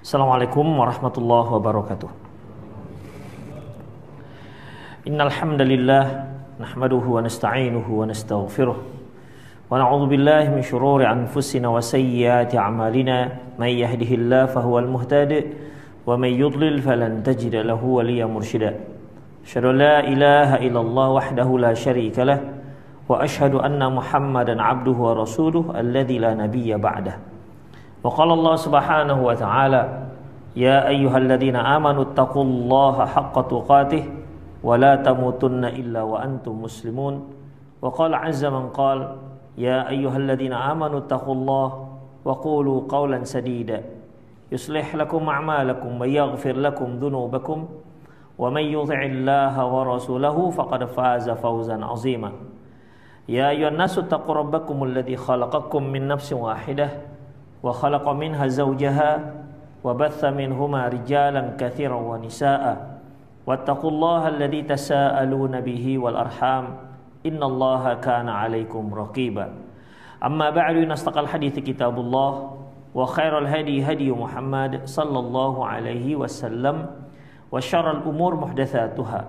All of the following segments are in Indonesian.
Assalamualaikum warahmatullahi wabarakatuh. Innal hamdalillah nahmaduhu wa nasta'inuhu wa nastaghfiruh wa na'udzu billahi min shururi anfusina wa sayyiati a'malina may yahdihillahu fahuwal muhtadi wa may yudlil falan tajida lahu waliyyan mursyida. Asyhadu an la ilaha illallah wahdahu la syarika lah wa asyhadu anna Muhammadan 'abduhu wa rasuluhu alladzi la nabiyya ba'dah. Wa qala Allah subhanahu wa ta'ala ya ayyuhalladzina amanu taqullaha haqqa tuqatih wa la tamutunna illa wa antum muslimun. Wa qala 'azza man qala ya ayyuhalladzina amanu taqullaha wa qulu qawlan sadida yuslih lakum a'malakum wa yaghfir lakum dhunubakum wa may yuti'illaha wa rasulahu faqad faza fawzan 'azima. Ya ayyuhan nasu taqu rabbakumul ladzi khalaqakum min nafsin wahidah wa khalaqa minha zawjaha wa batha minhuma rijalan katsiran wa nisaa'a wattaqullaha alladzi tasaaluna bihi wal arham innallaha kana 'alaikum raqiba. Amma ba'du, nastaqal hadithi kitabullah wa khairal hadi hadi Muhammad sallallahu alaihi wasallam wa syarrul umur muhdatsatuha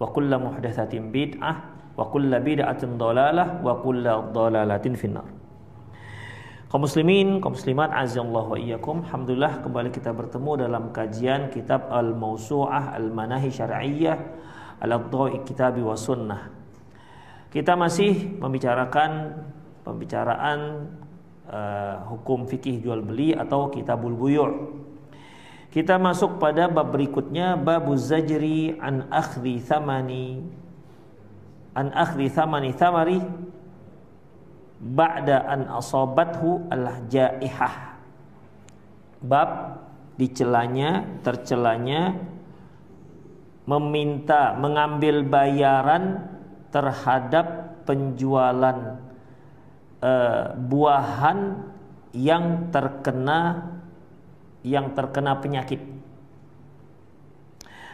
wa kullu muhdatsatin bid'ah wa kullu bid'atin dhalalah wa kullu dhalalatin finnar. Kaum muslimin, kaum muslimat, azallahu wa iyyakum. Alhamdulillah kembali kita bertemu dalam kajian kitab Al-Mawsu'ah Al-Manahi Syar'iyyah Al-Dha'i Kitabi wa Sunnah. Kita masih membicarakan hukum fikih jual beli atau kitabul buyu'. Kita masuk pada bab berikutnya, babuz zajri an akhdhi thamani thamari ba'da an asabathu al-jaihah. Bab tercelanya mengambil bayaran terhadap penjualan buahan yang terkena penyakit.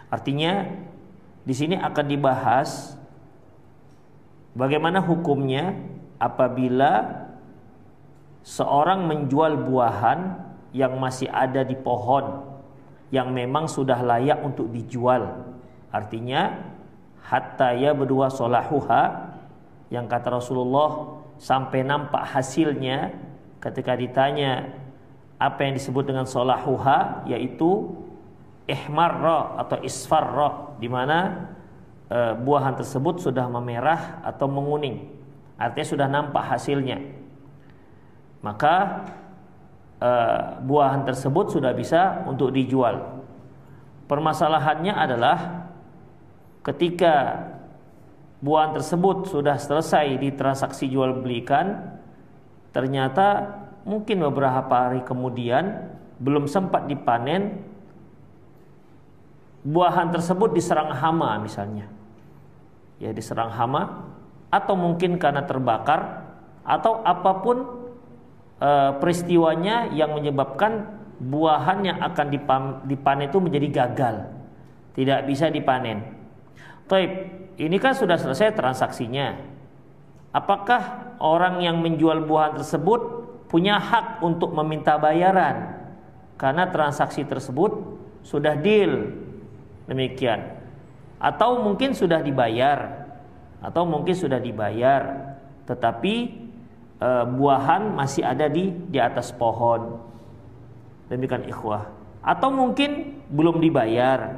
Artinya di sini akan dibahas bagaimana hukumnya apabila seorang menjual buahan yang masih ada di pohon yang memang sudah layak untuk dijual. Artinya hatta ya berdua solahuha, yang kata Rasulullah sampai nampak hasilnya. Ketika ditanya apa yang disebut dengan solahuha, yaitu ihmarra atau isfarra, di mana buahan tersebut sudah memerah atau menguning. Artinya sudah nampak hasilnya. Maka buahan tersebut sudah bisa untuk dijual. Permasalahannya adalah ketika buahan tersebut sudah selesai ditransaksi jual belikan, ternyata mungkin beberapa hari kemudian belum sempat dipanen, buahan tersebut diserang hama misalnya. Ya, diserang hama, atau mungkin karena terbakar, atau apapun peristiwanya yang menyebabkan buahan yang akan dipanen itu menjadi gagal, tidak bisa dipanen. Taib, ini kan sudah selesai transaksinya. Apakah orang yang menjual buahan tersebut punya hak untuk meminta bayaran karena transaksi tersebut sudah deal demikian, atau mungkin sudah dibayar, tetapi buahan masih ada di atas pohon, demikian ikhwah. Atau mungkin belum dibayar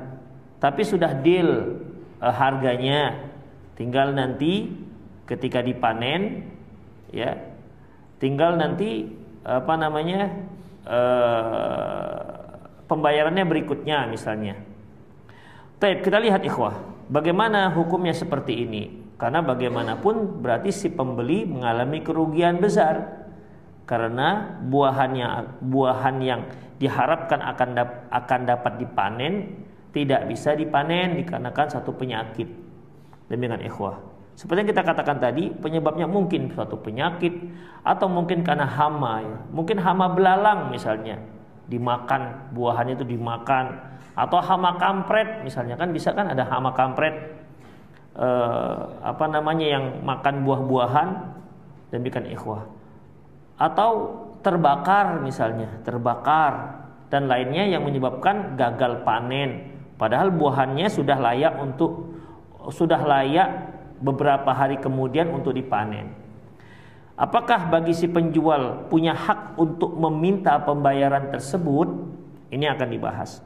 tapi sudah deal harganya, tinggal nanti ketika dipanen, ya, tinggal nanti pembayarannya berikutnya misalnya. Baik, kita lihat ikhwah, bagaimana hukumnya seperti ini. Karena bagaimanapun berarti si pembeli mengalami kerugian besar, karena buahan yang diharapkan akan dapat dipanen tidak bisa dipanen dikarenakan satu penyakit. Demikian ikhwah. Seperti yang kita katakan tadi, penyebabnya mungkin suatu penyakit, atau mungkin karena hama, ya. Mungkin hama belalang misalnya, dimakan, buahannya itu dimakan, atau hama kampret misalnya, kan bisa kan ada hama kampret yang makan buah-buahan, demikian ikhwah. Atau terbakar misalnya, dan lainnya yang menyebabkan gagal panen. Padahal buahannya sudah layak beberapa hari kemudian untuk dipanen. Apakah bagi si penjual punya hak untuk meminta pembayaran tersebut? Ini akan dibahas.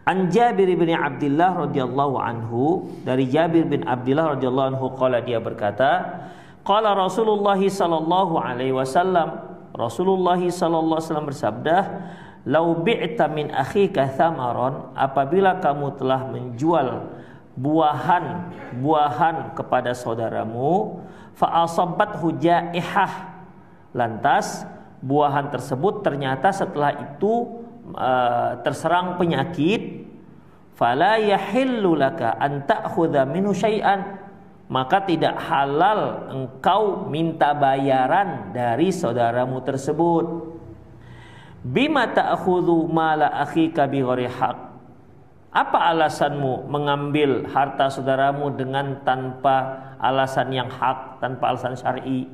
An Jabir bin Abdullah radhiyallahu anhu, dari Jabir bin Abdullah radhiyallahu anhu qala, dia berkata, qala Rasulullah sallallahu alaihi wasallam, Rasulullah sallallahu alaihi wasallam bersabda, lau bi'ta min akhika thamaron, apabila kamu telah menjual buahan kepada saudaramu, fa asabathu jaihah, lantas buahan tersebut ternyata setelah itu terserang penyakit, fala yahillu laka an ta'khudha minhu syai'an, maka tidak halal engkau minta bayaran dari saudaramu tersebut. Bima ta'khudhu mala akhika bighairi haq, apa alasanmu mengambil harta saudaramu dengan tanpa alasan yang hak, tanpa alasan syar'i?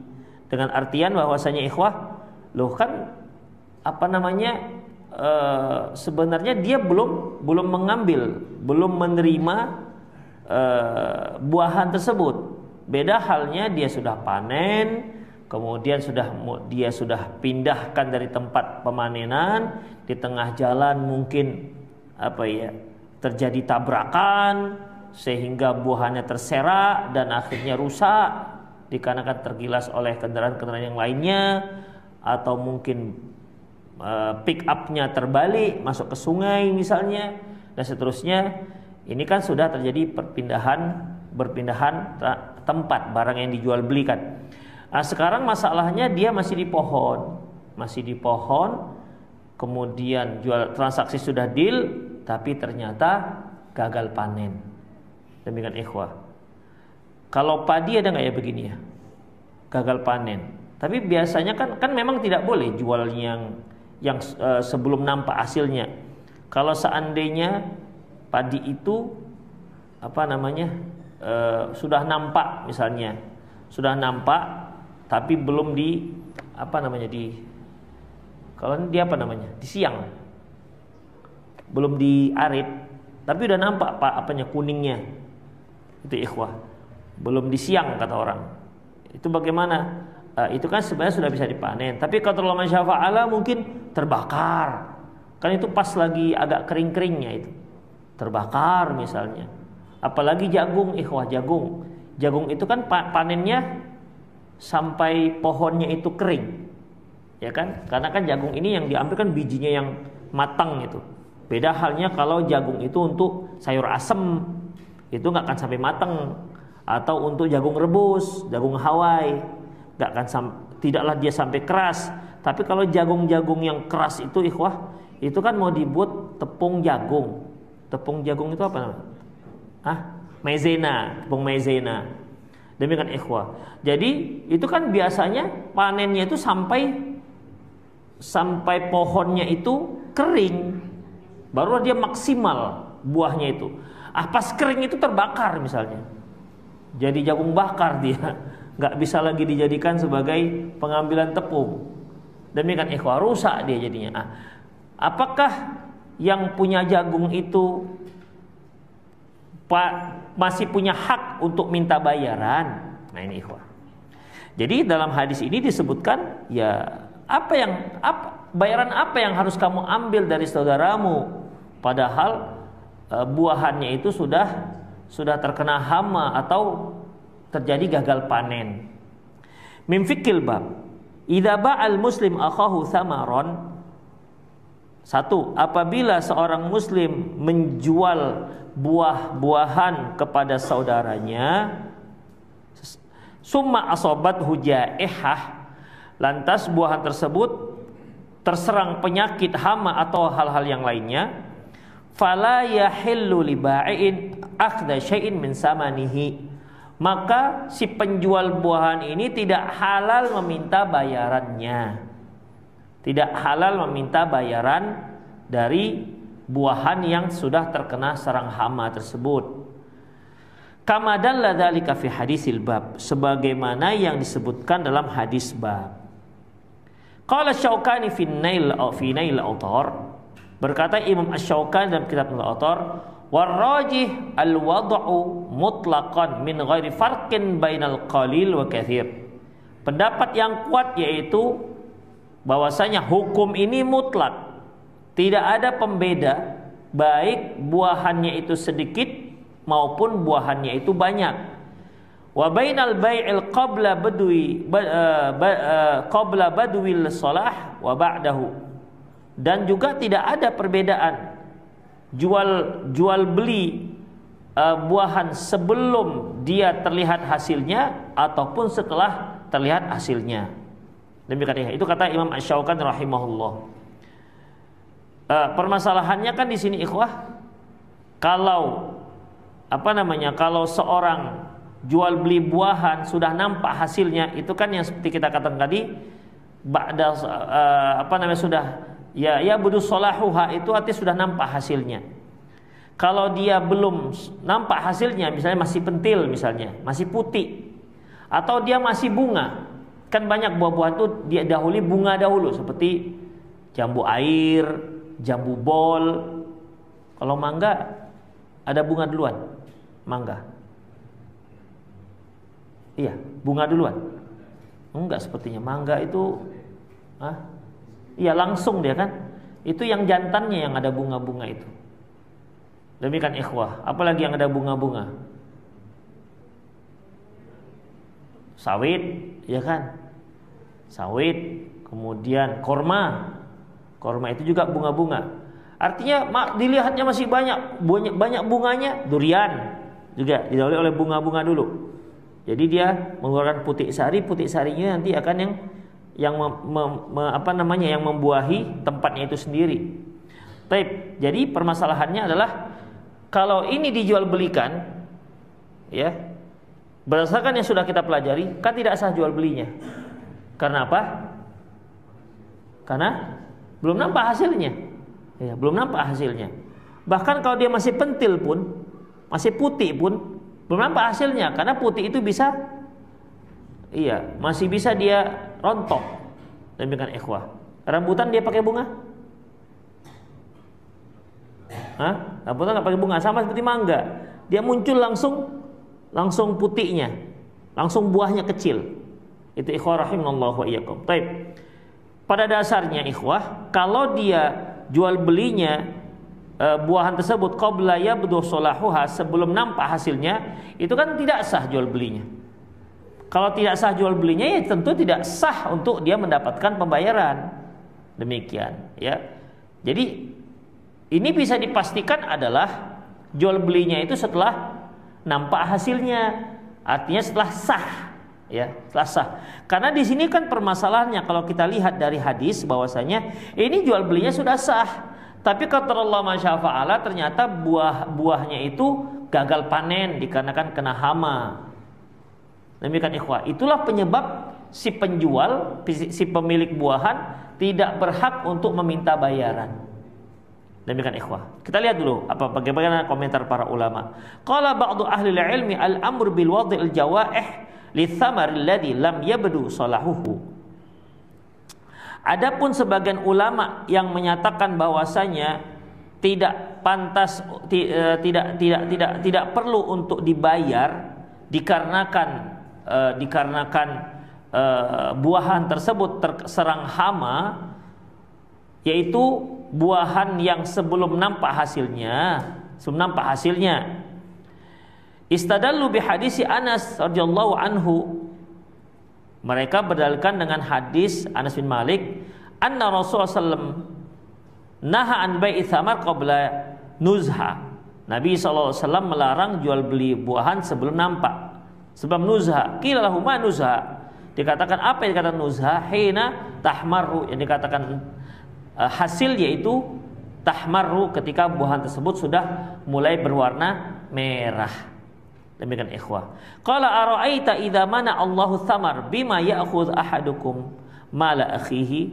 Dengan artian bahwasanya ikhwah, loh kan sebenarnya dia belum mengambil, belum menerima buahan tersebut. Beda halnya dia sudah panen, kemudian dia sudah pindahkan dari tempat pemanenan, di tengah jalan mungkin terjadi tabrakan sehingga buahannya terserak dan akhirnya rusak dikarenakan tergilas oleh kendaraan-kendaraan yang lainnya, atau mungkin pick up-nya terbalik masuk ke sungai misalnya, dan seterusnya. Ini kan sudah terjadi berpindahan tempat barang yang dijual belikan. Nah, sekarang masalahnya dia masih di pohon, kemudian transaksi sudah deal, tapi ternyata gagal panen. Demikian ikhwah. Kalau padi ada nggak ya begini ya, gagal panen. Tapi biasanya kan memang tidak boleh jual yang sebelum nampak hasilnya. Kalau seandainya padi itu sudah nampak misalnya, tapi belum di siang, belum diarit, tapi udah nampak kuningnya, itu ikhwah, belum di siang kata orang. Itu bagaimana? Itu kan sebenarnya sudah bisa dipanen, tapi kalau terlalu masyafa'ala mungkin terbakar. Kan itu pas lagi agak kering-keringnya itu terbakar misalnya. Apalagi jagung, ikhwah, jagung itu kan panennya sampai pohonnya itu kering, ya kan? Karena kan jagung ini yang diambil kan bijinya yang matang itu. Beda halnya kalau jagung itu untuk sayur asem, itu nggak akan sampai matang. Atau untuk jagung rebus, jagung hawai, tidaklah dia sampai keras. Tapi kalau jagung-jagung yang keras itu ikhwah, itu kan mau dibuat tepung jagung. Tepung jagung itu apa namanya? Maizena, tepung maizena. Demikian ikhwah. Jadi itu kan biasanya panennya itu sampai pohonnya itu kering, barulah dia maksimal buahnya itu. Pas kering itu terbakar misalnya, jadi jagung bakar dia, nggak bisa lagi dijadikan sebagai pengambilan tepung. Demikian ikhwah, rusak dia jadinya. Apakah yang punya jagung itu masih punya hak untuk minta bayaran? Nah ini ikhwah. Jadi dalam hadis ini disebutkan ya bayaran apa yang harus kamu ambil dari saudaramu, padahal buahannya itu sudah terkena hama atau terjadi gagal panen. Min fikil bab, idza ba'al muslim akhahu thamaron. Satu, apabila seorang muslim menjual buah-buahan kepada saudaranya, summa asobat hujaihah, lantas buahan tersebut terserang penyakit hama atau hal-hal yang lainnya, fala yahillu li ba'in akhdha syai'in min samanihi, maka si penjual buahan ini tidak halal meminta bayarannya. Tidak halal meminta bayaran dari buahan yang sudah terkena serang hama tersebut. Kama dalla dzalika fi hadisil bab, sebagaimana yang disebutkan dalam hadis bab. Qala Syaukani fi Nail Autar, berkata Imam Asy-Syaukani dalam kitab Nail Autar, warrajih al-wad'u mutlaqan min ghairi farqin bainal qalil wa katsir. Pendapat yang kuat yaitu bahwasanya hukum ini mutlak, tidak ada pembeda baik buahannya itu sedikit maupun buahannya itu banyak. Wa bainal bai'il qabla badwil salah wa ba'dahu, dan juga tidak ada perbedaan jual beli buahan sebelum dia terlihat hasilnya ataupun setelah terlihat hasilnya. Demikian itu kata Imam Asy-Syaukani rahimahullah. Permasalahannya kan di sini ikhwah, kalau kalau seorang jual beli buahan sudah nampak hasilnya, itu kan yang seperti kita katakan tadi, ba'da sudah ya budu solahuha, itu artinya sudah nampak hasilnya. Kalau dia belum nampak hasilnya, misalnya masih pentil, misalnya masih putih, atau dia masih bunga, kan banyak buah-buahan itu dia dahulu bunga dahulu, seperti jambu air, jambu bol. Kalau mangga ada bunga duluan, mangga. Iya, bunga duluan. Enggak, sepertinya mangga itu iya langsung dia kan. Itu yang jantannya yang ada bunga-bunga itu. Demikian ikhwah, apalagi yang ada bunga-bunga? Sawit, ya kan? Sawit, kemudian korma. Korma itu juga bunga-bunga. Artinya dilihatnya masih banyak bunganya. Durian juga didahului oleh bunga-bunga dulu. Jadi dia mengeluarkan putik sarinya nanti akan yang membuahi tempatnya itu sendiri. Taib. Jadi permasalahannya adalah kalau ini dijual belikan, ya, berdasarkan yang sudah kita pelajari, kan tidak sah jual belinya. Karena apa? Karena belum nampak hasilnya. Ya, belum nampak hasilnya. Bahkan kalau dia masih pentil pun, masih putih pun, belum nampak hasilnya, karena putih itu bisa, masih bisa dia rontok. Demikian ikhwah. Rambutan dia pakai bunga? Rambutan nggak pakai bunga, sama seperti mangga. Dia muncul langsung putihnya, langsung buahnya kecil. Itu ikhwah rahimallahu wa iyyakum. Baik. Pada dasarnya ikhwah, kalau dia jual belinya buahan tersebut qabla yabdu salahuha, sebelum nampak hasilnya, itu kan tidak sah jual belinya. Kalau tidak sah jual belinya, ya tentu tidak sah untuk dia mendapatkan pembayaran. Demikian, ya. Jadi ini bisa dipastikan adalah jual belinya itu setelah nampak hasilnya, artinya setelah sah, ya, setelah sah. Karena di sini kan permasalahannya, kalau kita lihat dari hadis bahwasanya ini jual belinya sudah sah. Tapi kata Allah masyafa'ala, ternyata buahnya itu gagal panen dikarenakan kena hama. Demikian ikhwah. Itulah penyebab si penjual, si pemilik buahan tidak berhak untuk meminta bayaran. Demikian ikhwah. Kita lihat dulu bagaimana komentar para ulama. Qala ba'du ahli ilmi al-amr bil wad'il jawaih li thamari alladhi lam yabdu salahuhu. Adapun sebagian ulama yang menyatakan bahwasanya tidak pantas, tidak perlu untuk dibayar dikarenakan buahan tersebut terserang hama, yaitu buahan yang sebelum nampak hasilnya. Istadallu bihadisi Anas radhiyallahu anhu. Mereka berdalilkan dengan hadis Anas bin Malik, anna Rasulullah sallallahu naha an bai'i thamar qabla nuzha. Nabi sallallahu alaihi wasallam melarang jual beli buahan sebelum nampak. Sebab nuzha, qila lahu ma nuzha? Dikatakan apa yang dikatakan nuzha? Hina tahmaru, yang dikatakan hasil yaitu tahmaru, ketika buahan tersebut sudah mulai berwarna merah. Demikian ikhwah. Qala ara'aita idza mana Allahu thamar bima ya'khudh ahadukum mala akhihi.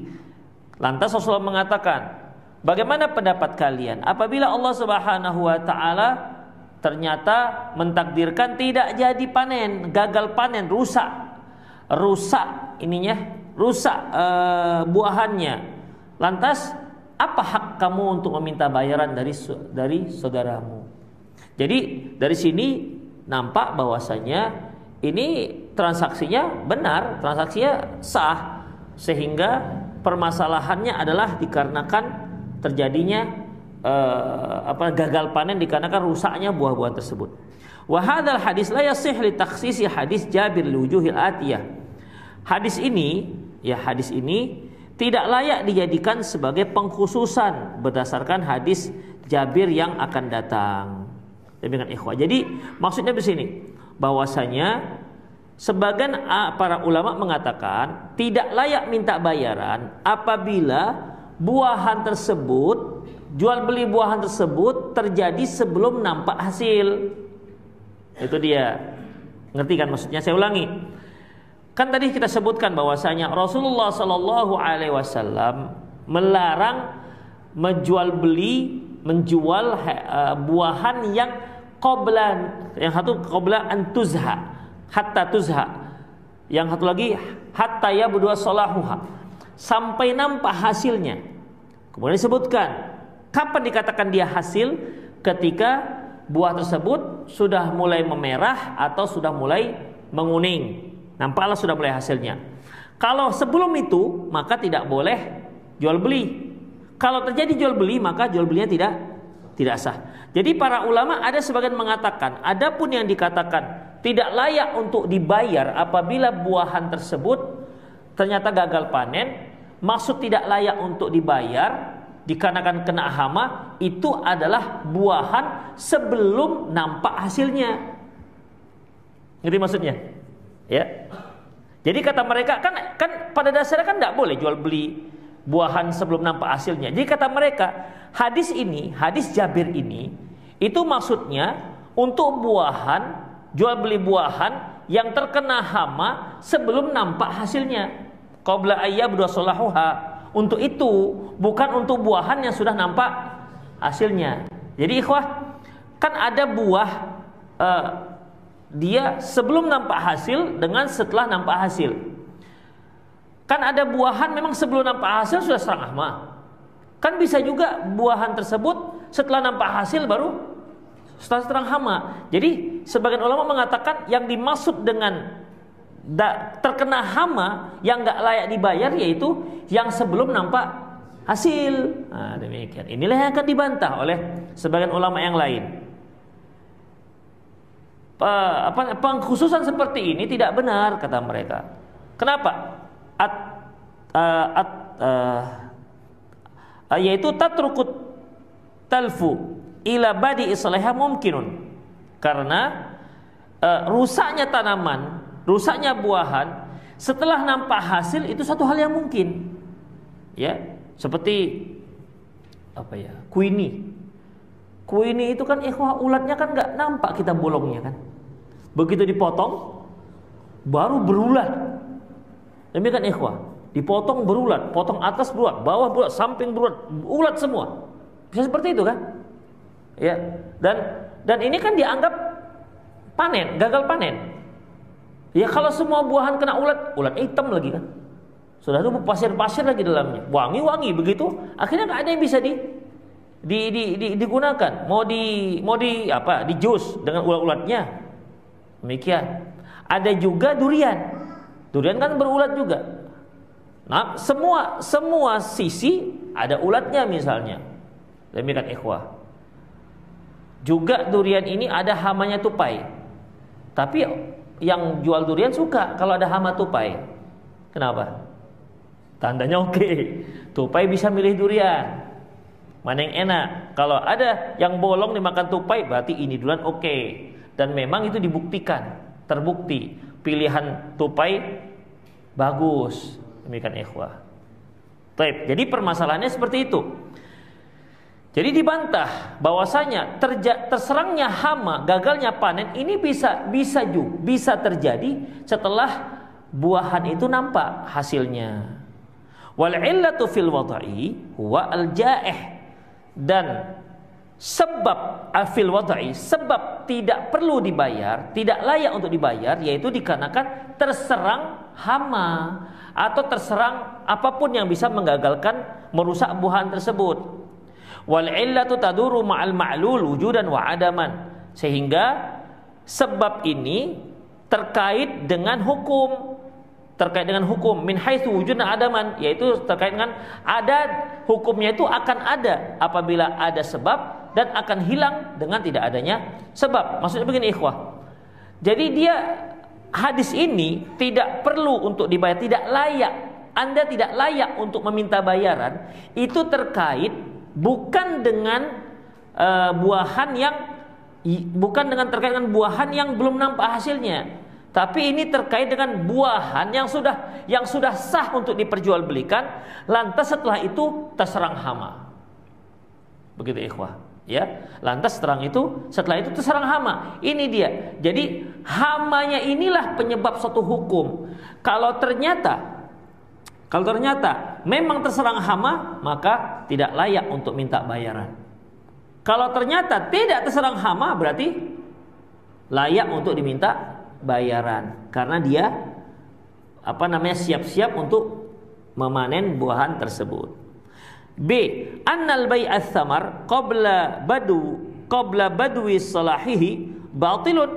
Lantas Rasulullah mengatakan, bagaimana pendapat kalian apabila Allah Subhanahu wa taala ternyata mentakdirkan tidak jadi panen, gagal panen, rusak rusak buahannya. Lantas apa hak kamu untuk meminta bayaran dari saudaramu? Jadi dari sini nampak bahwasanya ini transaksinya benar, transaksinya sah, sehingga permasalahannya adalah dikarenakan terjadinya gagal panen dikarenakan rusaknya buah-buahan tersebut. Wa hadzal hadis la yasih li takhsisi hadis Jabir li wujuhil atiyah. Hadis ini tidak layak dijadikan sebagai pengkhususan berdasarkan hadis Jabir yang akan datang. Demikian ikhwah. Jadi maksudnya di sini bahwasanya sebagian para ulama mengatakan tidak layak minta bayaran apabila buahan tersebut, jual beli buahan tersebut terjadi sebelum nampak hasil. Itu dia. Ngerti kan maksudnya? Saya ulangi. Kan tadi kita sebutkan bahwasanya Rasulullah Shallallahu Alaihi Wasallam melarang menjual buahan yang qabla an tuzha hatta tuzha, yang satu lagi hatta ya berdua solahuha, sampai nampak hasilnya. Kemudian disebutkan kapan dikatakan dia hasil, ketika buah tersebut sudah mulai memerah atau sudah mulai menguning, nampaklah sudah mulai hasilnya. Kalau sebelum itu maka tidak boleh jual beli. Kalau terjadi jual beli maka jual belinya tidak sah. Jadi para ulama ada sebagian mengatakan, adapun yang dikatakan tidak layak untuk dibayar apabila buahan tersebut ternyata gagal panen, maksud tidak layak untuk dibayar dikarenakan kena hama, itu adalah buahan sebelum nampak hasilnya. Ngerti maksudnya? Ya. Jadi kata mereka kan pada dasarnya kan tidak boleh jual beli buahan sebelum nampak hasilnya. Jadi kata mereka, hadis Jabir ini itu maksudnya untuk buahan, jual beli buahan yang terkena hama sebelum nampak hasilnya. Qabla ayyabdu salahuha. Untuk itu, bukan untuk buahan yang sudah nampak hasilnya. Jadi ikhwah, kan ada buah dia sebelum nampak hasil dengan setelah nampak hasil. Kan ada buahan memang sebelum nampak hasil sudah serang hama. Kan bisa juga buahan tersebut setelah nampak hasil baru setelah serang hama. Jadi sebagian ulama mengatakan yang dimaksud dengan terkena hama yang nggak layak dibayar yaitu yang sebelum nampak hasil. Nah, demikian. Inilah yang akan dibantah oleh sebagian ulama yang lain. Pengkhususan seperti ini tidak benar kata mereka. Kenapa? Yaitu tatrukut talfu ila badi islahha mumkinun. Karena rusaknya tanaman, rusaknya buahan setelah nampak hasil itu satu hal yang mungkin. Ya, seperti kuini. Kuini itu kan ikhwah ulatnya kan enggak nampak kita bolongnya kan. Begitu dipotong baru berulat. Demikian ikhwah, dipotong berulat, potong atas berulat, bawah berulat, samping berulat, ulat semua. Bisa seperti itu kan? Ya. Dan ini kan dianggap panen, gagal panen. Ya kalau semua buahan kena ulat hitam lagi kan. Sudah itu pasir-pasir lagi dalamnya, wangi-wangi begitu, akhirnya nggak ada yang bisa digunakan. Mau di jus dengan ulat-ulatnya. Demikian. Ada juga durian. Durian kan berulat juga. Nah, semua sisi ada ulatnya misalnya. Demikian ikhwah. Juga durian ini ada hamanya tupai. Tapi yang jual durian suka kalau ada hama tupai. Kenapa? Tandanya oke. Tupai bisa milih durian. Mana yang enak? Kalau ada yang bolong dimakan tupai, berarti ini duluan oke. Dan memang itu dibuktikan, terbukti. Pilihan tupai bagus. Demikian ikhwah. Baik, jadi permasalahannya seperti itu. Jadi dibantah bahwasanya terserangnya hama, gagalnya panen ini bisa terjadi setelah buahan itu nampak hasilnya. Wal illatu fil wada'i huwa al ja'ih, dan sebab fil wada'i, sebab tidak perlu dibayar, tidak layak untuk dibayar, yaitu dikarenakan terserang hama atau terserang apapun yang bisa menggagalkan merusak buahan tersebut. Wal illatu taduru ma'al ma'lul wujudan wa adaman. Sehingga sebab ini terkait dengan hukum, min haitsu wujudan adaman, yaitu terkait dengan hukumnya itu akan ada apabila ada sebab dan akan hilang dengan tidak adanya sebab. Maksudnya begini ikhwah. Jadi hadis ini tidak perlu untuk dibayar, tidak layak. Anda tidak layak untuk meminta bayaran. Itu terkait bukan dengan terkait dengan buahan yang belum nampak hasilnya, tapi ini terkait dengan buahan yang sudah sah untuk diperjualbelikan, lantas setelah itu terserang hama. Begitu ikhwah, ya. Lantas setelah itu terserang hama. Ini dia. Jadi hamanya inilah penyebab suatu hukum. Kalau ternyata memang terserang hama, maka tidak layak untuk minta bayaran. Kalau ternyata tidak terserang hama, berarti layak untuk diminta bayaran, karena dia siap-siap untuk memanen buahan tersebut. B. Annal bai'ats thamar qabla badwi salahihi batilun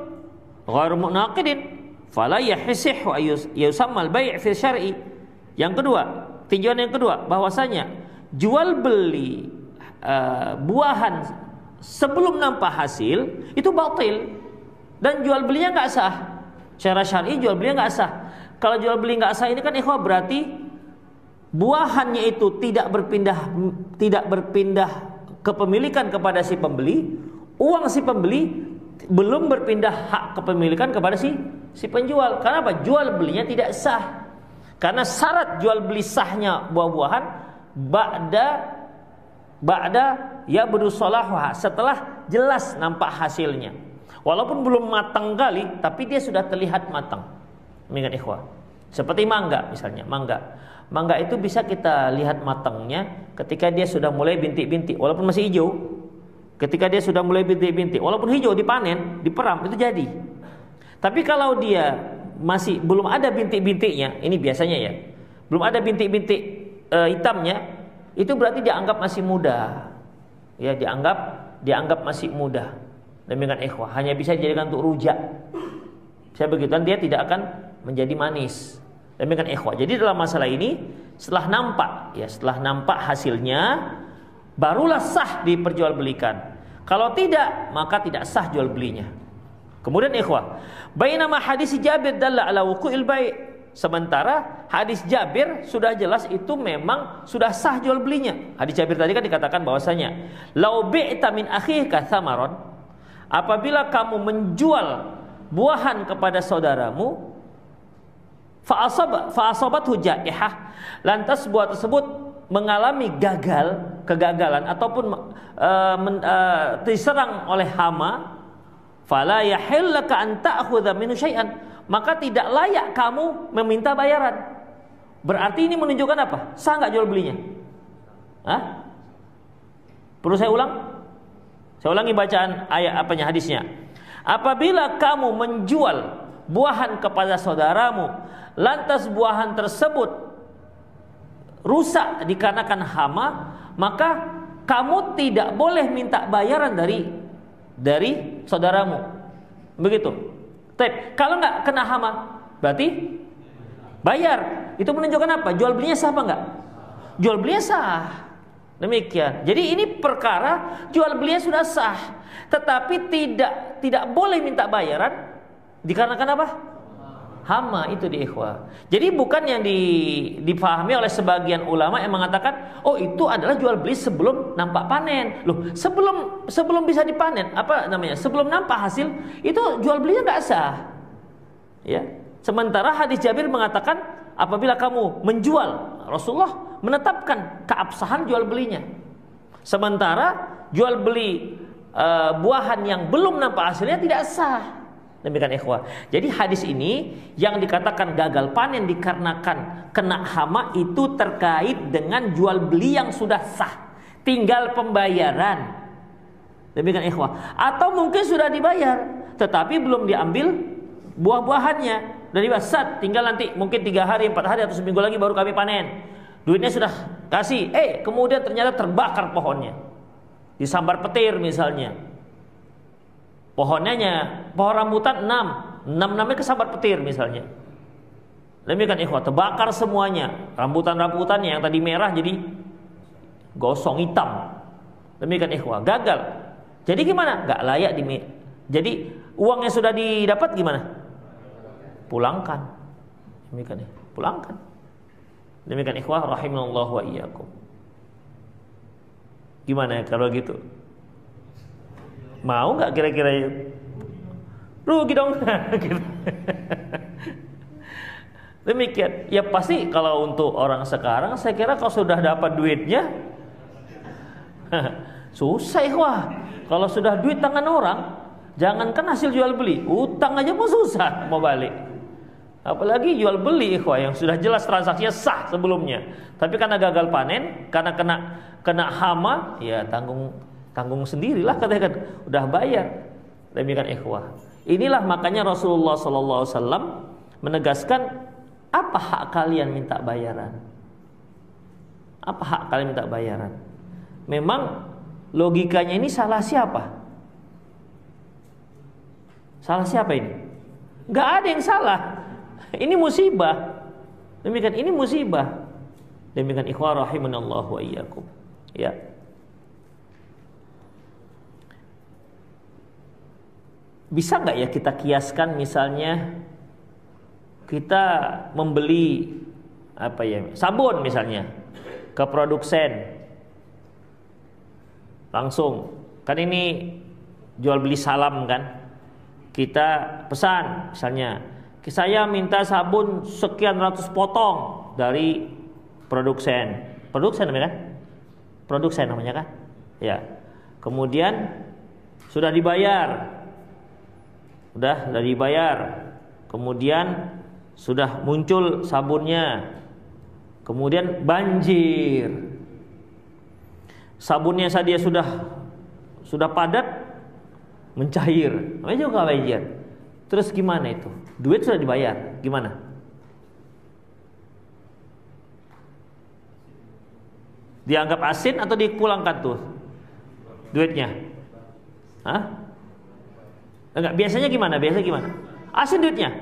ghairu munaqidin fala yahisih wa yusammal bai' fi syar'i. Yang kedua, tinjauan yang kedua, bahwasanya jual beli buahan sebelum nampak hasil itu batil dan jual belinya nggak sah. Secara syar'i jual belinya nggak sah. Kalau jual beli nggak sah ini kan ikhwah berarti buahannya itu tidak berpindah kepemilikan kepada si pembeli, uang si pembeli belum berpindah hak kepemilikan kepada si penjual. Karena apa? Jual belinya tidak sah. Karena syarat jual beli sahnya buah-buahan ba'da ya berussalahuha, setelah jelas nampak hasilnya. Walaupun belum matang kali, tapi dia sudah terlihat matang. Ingat ikhwah. Seperti mangga misalnya, mangga itu bisa kita lihat matangnya ketika dia sudah mulai bintik-bintik, walaupun masih hijau. Ketika dia sudah mulai bintik-bintik, walaupun hijau, dipanen, diperam, itu jadi. Tapi kalau dia masih belum ada bintik-bintiknya, ini biasanya ya, belum ada bintik-bintik hitamnya, itu berarti dianggap masih muda. Ya, dianggap masih muda. Demikian ikhwah, hanya bisa dijadikan untuk rujak. Saya begitu, dia tidak akan menjadi manis. Demikian ikhwah. Jadi dalam masalah ini setelah nampak hasilnya barulah sah diperjualbelikan. Kalau tidak, maka tidak sah jual belinya. Kemudian ikhwah, bainama hadis Jabir dalla ala wuqu'il bai'. Sementara hadis Jabir sudah jelas itu memang sudah sah jual belinya. Hadis Jabir tadi kan dikatakan bahwasanya lau bi'ta min akhika thamaron, apabila kamu menjual buahan kepada saudaramu, fa'asabathu jaihah, lantas buah tersebut mengalami kegagalan ataupun diserang oleh hama, fala yahillaka an ta'khudha minhu syai'an, maka tidak layak kamu meminta bayaran. Berarti ini menunjukkan apa? Sah enggak jual belinya? Hah? Perlu saya ulang? Saya ulangi bacaan hadisnya. Apabila kamu menjual buahan kepada saudaramu, lantas buahan tersebut rusak dikarenakan hama, maka kamu tidak boleh minta bayaran dari saudaramu. Begitu. Tapi kalau nggak kena hama, berarti bayar. Itu menunjukkan apa? Jual belinya sah apa enggak? Jual belinya sah. Demikian. Jadi ini perkara jual belinya sudah sah, tetapi tidak boleh minta bayaran dikarenakan apa? Hama, itu di ikhwah. Jadi bukan yang dipahami oleh sebagian ulama yang mengatakan, oh itu adalah jual beli sebelum nampak panen. Loh, sebelum bisa dipanen, sebelum nampak hasil, itu jual belinya nggak sah. Ya. Sementara hadis Jabir mengatakan, apabila kamu menjual, Rasulullah menetapkan keabsahan jual belinya. Sementara jual beli buahan yang belum nampak hasilnya tidak sah. Demikian ikhwah. Jadi hadis ini yang dikatakan gagal panen dikarenakan kena hama itu terkait dengan jual beli yang sudah sah, tinggal pembayaran. Demikian ikhwah. Atau mungkin sudah dibayar tetapi belum diambil buah-buahannya. udah dibasat, tinggal nanti mungkin 3 hari, 4 hari atau seminggu lagi baru kami panen. Duitnya sudah kasih, kemudian ternyata terbakar pohonnya, disambar petir misalnya. Pohon rambutan 6-6-nya kesambar petir misalnya. Demikian ikhwah, terbakar semuanya. Rambutan-rambutannya yang tadi merah jadi gosong hitam. Demikian ikhwah, gagal. Jadi gimana? Gak layak jadi uang yang sudah didapat gimana? Pulangkan. Demikian ya, pulangkan. Demikian ikhwah rahimanallah wa iyyakum. Gimana ya kalau gitu? Mau nggak kira-kira? Rugi dong. Gitu. Demikian. Ya pasti kalau untuk orang sekarang saya kira kalau sudah dapat duitnya susah ikhwah. Kalau sudah duit tangan orang, jangankan hasil jual beli, utang aja pun susah mau balik. Apalagi jual beli ikhwah yang sudah jelas transaksinya sah sebelumnya. Tapi karena gagal panen, karena kena hama, ya tanggung sendirilah katanya kan. Udah bayar. Demikian ikhwah. Inilah makanya Rasulullah SAW menegaskan, apa hak kalian minta bayaran? Apa hak kalian minta bayaran? Memang logikanya ini salah siapa? Salah siapa ini? Gak ada yang salah. Ini musibah. Demikian ini musibah. Demikian ikhwah rahimanallah wa iyyakum. Ya. Bisa nggak ya kita kiaskan misalnya kita membeli sabun misalnya ke produsen langsung, kan ini jual beli salam kan, kita pesan misalnya, saya minta sabun sekian ratus potong dari produsen namanya kan, produsen namanya kan, ya. Kemudian sudah dibayar, kemudian sudah muncul sabunnya, kemudian banjir, sabunnya saja sudah padat, mencair, namanya juga banjir. Terus gimana itu? Duit sudah dibayar, gimana? Dianggap asin atau dipulangkan tuh duitnya? Hah? Enggak, biasanya gimana? Asin duitnya?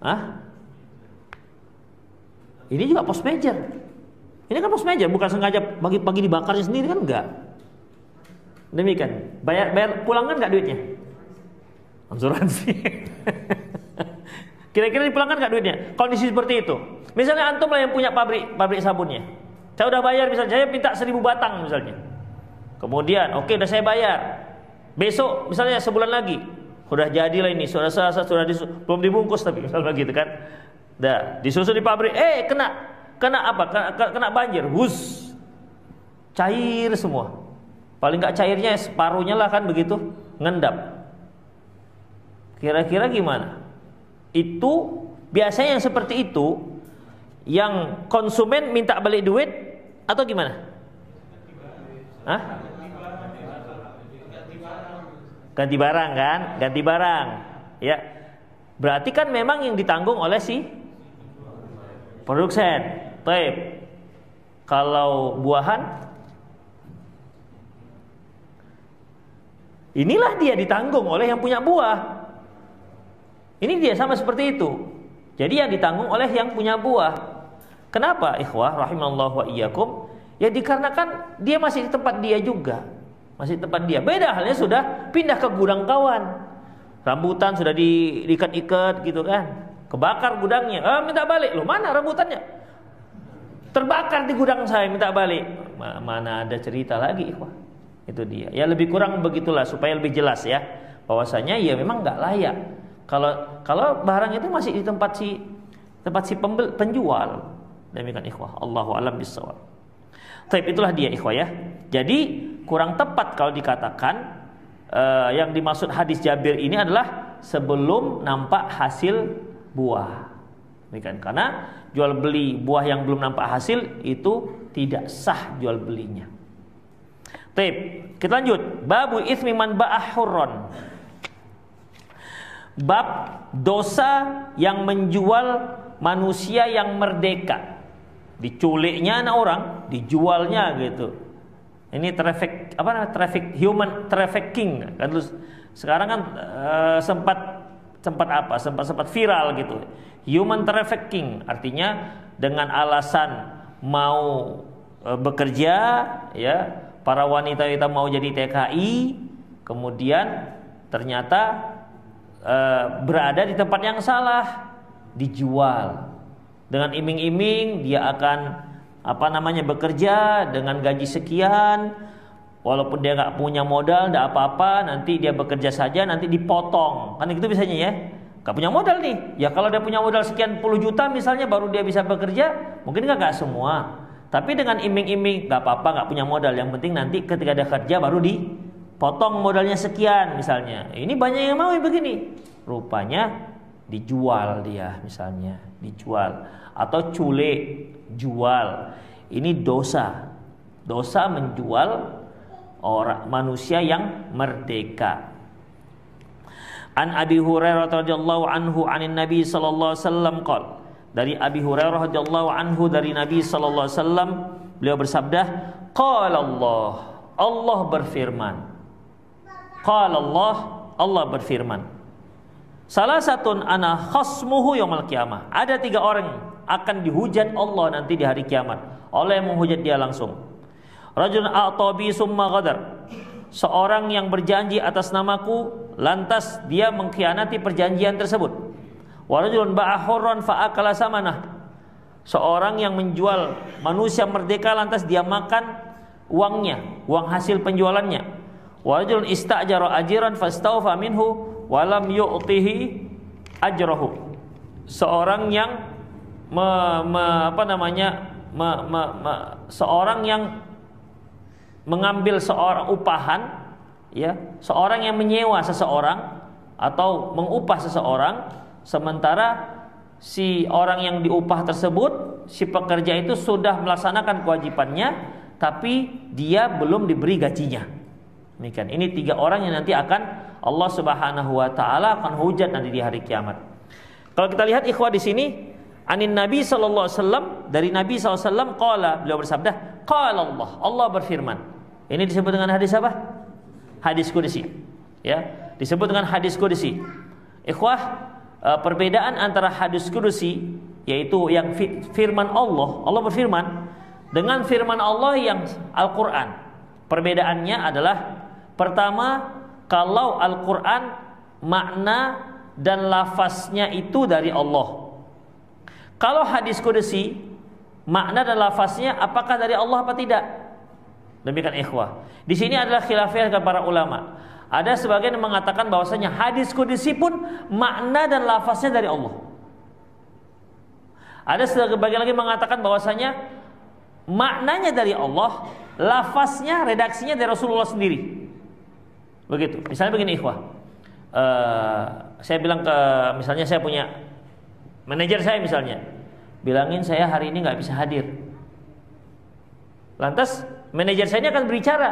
Hah? Ini juga post major. Ini kan post major, bukan sengaja pagi-pagi dibakarnya sendiri kan, enggak. Demikian. Bayar pulangkan enggak duitnya? Asuransi. Kira-kira dipulangkan enggak duitnya? Kondisi seperti itu. Misalnya antum lah yang punya pabrik sabunnya. Saya udah bayar, misalnya saya minta 1000 batang misalnya. Kemudian, oke, udah saya bayar. Besok misalnya sebulan lagi sudah jadilah ini, sudah belum dibungkus tapi misalnya gitu kan. Dah disusun di pabrik, kena apa? Kena banjir, cair semua. Paling nggak cairnya separuhnya lah kan begitu, ngendap. Kira-kira gimana? Itu biasanya yang seperti itu, yang konsumen minta balik duit atau gimana? Hah? Ganti barang kan? Ganti barang. Ya. Berarti kan memang yang ditanggung oleh si produsen. Baik. Kalau buahan, inilah dia ditanggung oleh yang punya buah. Ini dia sama seperti itu. Jadi yang ditanggung oleh yang punya buah. Kenapa ikhwah rahimallahu wa iyyakum? Ya dikarenakan dia masih di tempat dia juga. Masih tempat dia. Beda halnya sudah pindah ke gudang kawan. Rambutan sudah diikat-ikat gitu kan. Kebakar gudangnya. Minta balik. Loh, mana rambutannya? Terbakar di gudang saya, minta balik. Mana ada cerita lagi, ikhwah. Itu dia. Ya lebih kurang begitulah supaya lebih jelas ya. Bahwasanya ya memang enggak layak. Kalau barang itu masih di tempat si penjual. Demikian ikhwah. Allahu a'lam bishawab. Tapi itulah dia ikhwah ya. Jadi kurang tepat kalau dikatakan yang dimaksud hadis Jabir ini adalah sebelum nampak hasil buah. Demikian, karena jual beli buah yang belum nampak hasil itu tidak sah jual belinya. Baik, kita lanjut. Babu itsmi man ba'a hurran. Bab dosa yang menjual manusia yang merdeka. Diculiknya anak orang, dijualnya gitu. Ini human trafficking kan. Sekarang kan sempat viral gitu. Human trafficking artinya dengan alasan mau bekerja, ya, para wanita mau jadi TKI, kemudian ternyata berada di tempat yang salah, dijual dengan iming-iming dia akan bekerja dengan gaji sekian, walaupun dia nggak punya modal, nggak apa-apa, nanti dia bekerja saja, nanti dipotong, kan itu biasanya ya. Nggak punya modal nih, ya kalau dia punya modal sekian puluh juta misalnya, baru dia bisa bekerja, mungkin nggak semua. Tapi dengan iming-iming, nggak apa-apa, nggak punya modal, yang penting nanti ketika dia kerja baru dipotong modalnya sekian misalnya. Ini banyak yang mau begini, rupanya dijual dia misalnya, dijual atau culik, jual. Ini dosa menjual orang manusia yang merdeka. An Abi Hurairah radhiyallahu anhu anin Nabi sallallahu alaihi wasallam qala, dari Abi Hurairah radhiyallahu anhu dari Nabi sallallahu alaihi wasallam, beliau bersabda, qala Allah berfirman. Qala Allah berfirman. Salah satun ana khasmuhu yaumil qiyamah. Ada 3 orang akan dihujat Allah nanti di hari kiamat. Allah yang menghujat dia langsung. Rajulun a'tabi summa ghadar. Seorang yang berjanji atas namaku, lantas dia mengkhianati perjanjian tersebut. Wa rajulun ba'a hurran fa akala samanah. Seorang yang menjual manusia merdeka, lantas dia makan uangnya, uang hasil penjualannya. Wa rajulun istajara ajiran fastawfa minhu wa lam yu'tihi ajrahu. Seorang yang seorang yang mengambil seorang upahan, ya, seorang yang menyewa seseorang atau mengupah seseorang, sementara si orang yang diupah tersebut, si pekerja itu sudah melaksanakan kewajibannya, tapi dia belum diberi gajinya. Demikian. Ini 3 orang yang nanti akan Allah Subhanahu wa taala akan hujat nanti di hari kiamat. Kalau kita lihat ikhwah di sini, anin Nabi sallallahu alaihi wasallam, dari Nabi sallallahu alaihi wasallam qala, beliau bersabda, qala Allah berfirman. Ini disebut dengan hadis apa? Hadis qudsi. Ya, disebut dengan hadis qudsi. Ikhwah, perbedaan antara hadis qudsi, yaitu yang firman Allah berfirman, dengan firman Allah yang Al-Qur'an. Perbedaannya adalah, pertama, kalau Al-Qur'an makna dan lafaznya itu dari Allah. Kalau hadis qudsi, makna dan lafaznya apakah dari Allah apa tidak? Demikian ikhwah. Di sini adalah khilafiyah dengan para ulama. Ada sebagian yang mengatakan bahwasanya hadis qudsi pun makna dan lafaznya dari Allah. Ada sebagian lagi mengatakan bahwasanya maknanya dari Allah, lafaznya, redaksinya dari Rasulullah sendiri. Begitu. Misalnya begini ikhwah. Saya bilang misalnya saya punya manajer saya misalnya, bilangin saya hari ini nggak bisa hadir. Lantas manajer saya ini akan berbicara,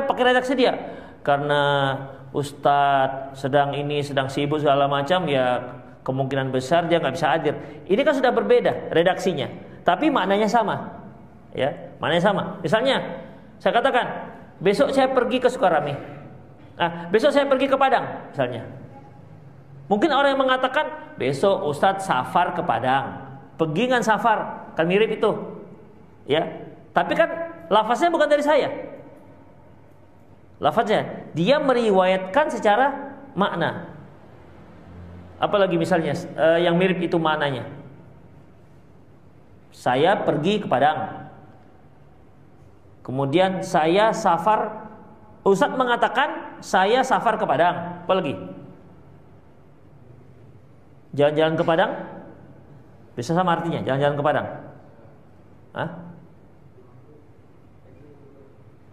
pakai redaksi dia, karena Ustadz sedang sibuk segala macam, ya kemungkinan besar dia nggak bisa hadir. Ini kan sudah berbeda redaksinya, tapi maknanya sama, ya, maknanya sama. Misalnya saya katakan besok saya pergi ke Sukarame, besok saya pergi ke Padang, misalnya. Mungkin orang yang mengatakan besok Ustadz safar ke Padang, pergi kan safar, kan mirip itu, ya. Tapi kan lafaznya bukan dari saya. Lafaznya dia meriwayatkan secara makna. Apalagi misalnya yang mirip itu maknanya. Saya pergi ke Padang. Kemudian saya safar. Ustadz mengatakan saya safar ke Padang. Apalagi? Jalan-jalan ke Padang? Bisa sama artinya, jalan-jalan ke Padang. Hah?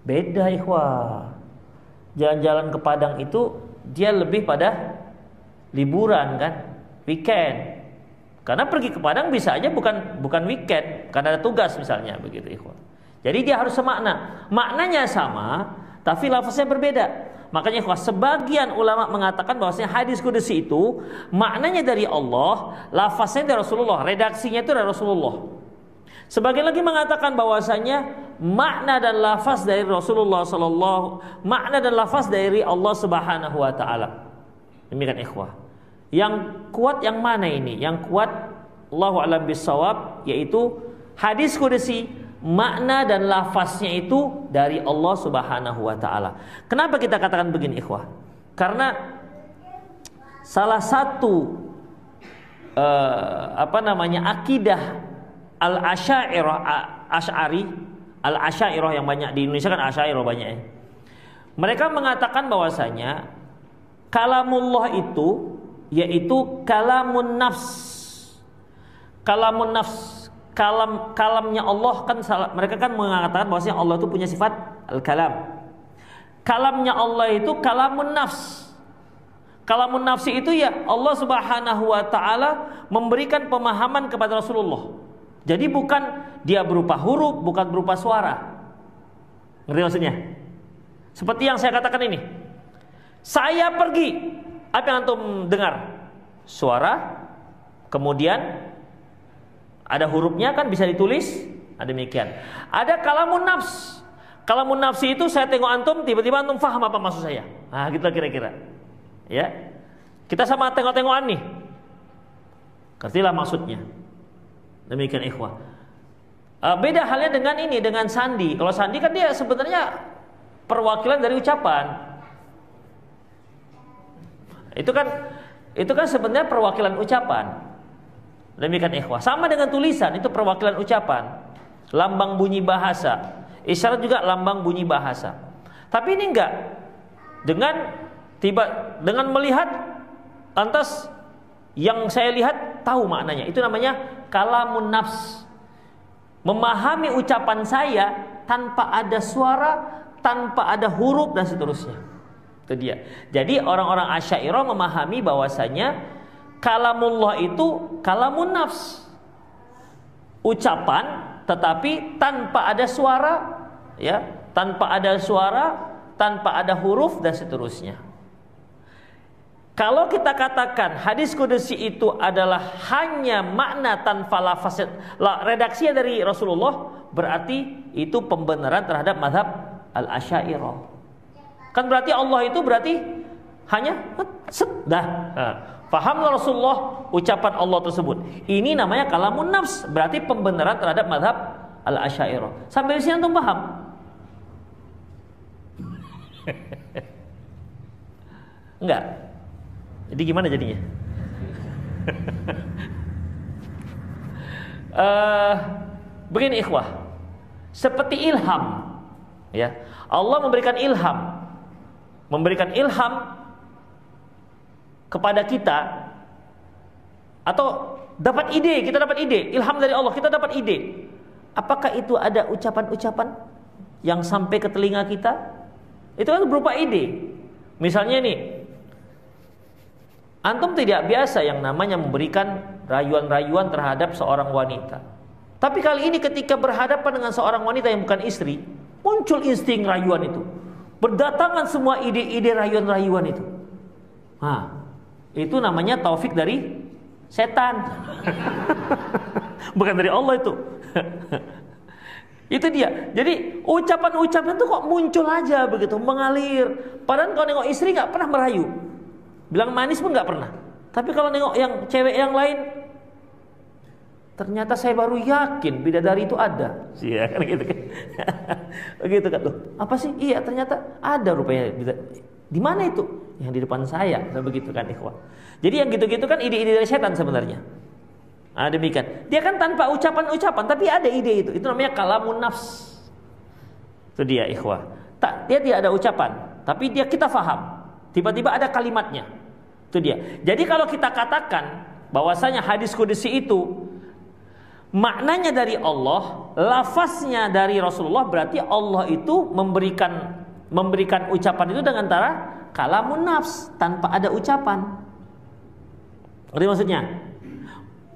Beda ikhwah. Jalan-jalan ke Padang itu dia lebih pada liburan kan, weekend. Karena pergi ke Padang bisa aja bukan weekend, karena ada tugas misalnya, begitu ikhwah. Jadi dia harus semakna. Maknanya sama, tapi lafaznya berbeda. Makanya sebagian ulama mengatakan bahwasanya hadis qudsi itu maknanya dari Allah, lafaznya dari Rasulullah, redaksinya itu dari Rasulullah. Sebagian lagi mengatakan bahwasanya makna dan lafaz dari Rasulullah makna dan lafaz dari Allah Subhanahu wa taala. Demikian ikhwah. Yang kuat yang mana ini? Yang kuat Allahu a'lam bissawab, yaitu hadis qudsi makna dan lafaznya itu dari Allah Subhanahu wa taala. Kenapa kita katakan begini ikhwah? Karena salah satu akidah Al-Asy'ariyah yang banyak di Indonesia kan Asy'ariyah banyak ya. Mereka mengatakan bahwasanya kalamullah itu yaitu kalamun nafs. Kalamun nafs, kalamnya Allah kan mereka kan mengatakan bahwasanya Allah itu punya sifat al-kalam. Kalamnya Allah itu kalamun nafs. Kalamun nafsi itu ya Allah Subhanahu wa taala memberikan pemahaman kepada Rasulullah. Jadi bukan dia berupa huruf, bukan berupa suara. Ngerti maksudnya? Seperti yang saya katakan ini. Saya pergi. Apa yang antum dengar? Suara. Kemudian ada hurufnya kan bisa ditulis. Ada demikian. Ada kalamun nafs. Kalamun nafsi itu saya tengok antum, tiba-tiba antum faham apa maksud saya. Nah, gitu kira-kira. Ya. Kita sama tengok-tengokan nih. Ngertilah maksudnya. Demikian ikhwah. Beda halnya dengan ini, dengan sandi. Kalau sandi kan dia sebenarnya perwakilan dari ucapan. Itu kan sebenarnya perwakilan ucapan. Demikian ikhwah. Sama dengan tulisan, itu perwakilan ucapan. Lambang bunyi bahasa. Isyarat juga lambang bunyi bahasa. Tapi ini enggak. Dengan melihat lantas yang saya lihat tahu maknanya. Itu namanya kalamun nafs. Memahami ucapan saya tanpa ada suara, tanpa ada huruf dan seterusnya. Itu dia. Jadi orang-orang Asy'ariyah memahami bahwasanya kalamullah itu kalamun nafs. Ucapan tetapi tanpa ada suara, ya, tanpa ada suara, tanpa ada huruf dan seterusnya. Kalau kita katakan hadis qudsi itu adalah hanya makna tanpa lafaz, redaksinya dari Rasulullah, berarti itu pembenaran terhadap mazhab Al-Asy'ariyah. Kan berarti Allah itu berarti hanya dah. Fahamlah Rasulullah ucapan Allah tersebut. Ini namanya kalamun nafs, berarti pembenaran terhadap mazhab Al-Asy'ariyah. Sampai di sini antum paham? Enggak. Jadi gimana jadinya? Begini ikhwah, seperti ilham, ya. Allah memberikan ilham kepada kita, atau dapat ide, kita dapat ide, ilham dari Allah, kita dapat ide. Apakah itu ada ucapan-ucapan yang sampai ke telinga kita? Itu kan berupa ide. Misalnya nih, antum tidak biasa yang namanya memberikan rayuan-rayuan terhadap seorang wanita. Tapi kali ini ketika berhadapan dengan seorang wanita yang bukan istri, muncul insting rayuan itu. Berdatangan semua ide-ide rayuan-rayuan itu. Nah, itu namanya taufik dari setan. Bukan dari Allah itu. Itu dia. Jadi ucapan-ucapan itu kok muncul aja begitu, mengalir. Padahal kalau nengok istri nggak pernah merayu. Bilang manis pun nggak pernah. Tapi kalau nengok yang cewek yang lain, ternyata saya baru yakin bidadari itu ada. Iya kan gitu kan. Begitu kan loh. Apa sih? Iya ternyata ada rupanya. Di mana itu? Yang di depan saya. Nah, begitu kan ikhwah. Jadi yang gitu-gitu kan ide-ide dari setan sebenarnya. Nah, demikian. Dia kan tanpa ucapan-ucapan, tapi ada ide itu. Itu namanya kalamun nafs. Itu dia ikhwah. Dia tidak ada ucapan, tapi kita faham. Tiba-tiba ada kalimatnya. Itu dia. Jadi kalau kita katakan bahwasanya hadis qudsi itu maknanya dari Allah, lafaznya dari Rasulullah, berarti Allah itu memberikan ucapan itu dengan cara kalamun nafs, tanpa ada ucapan. Ngerti maksudnya?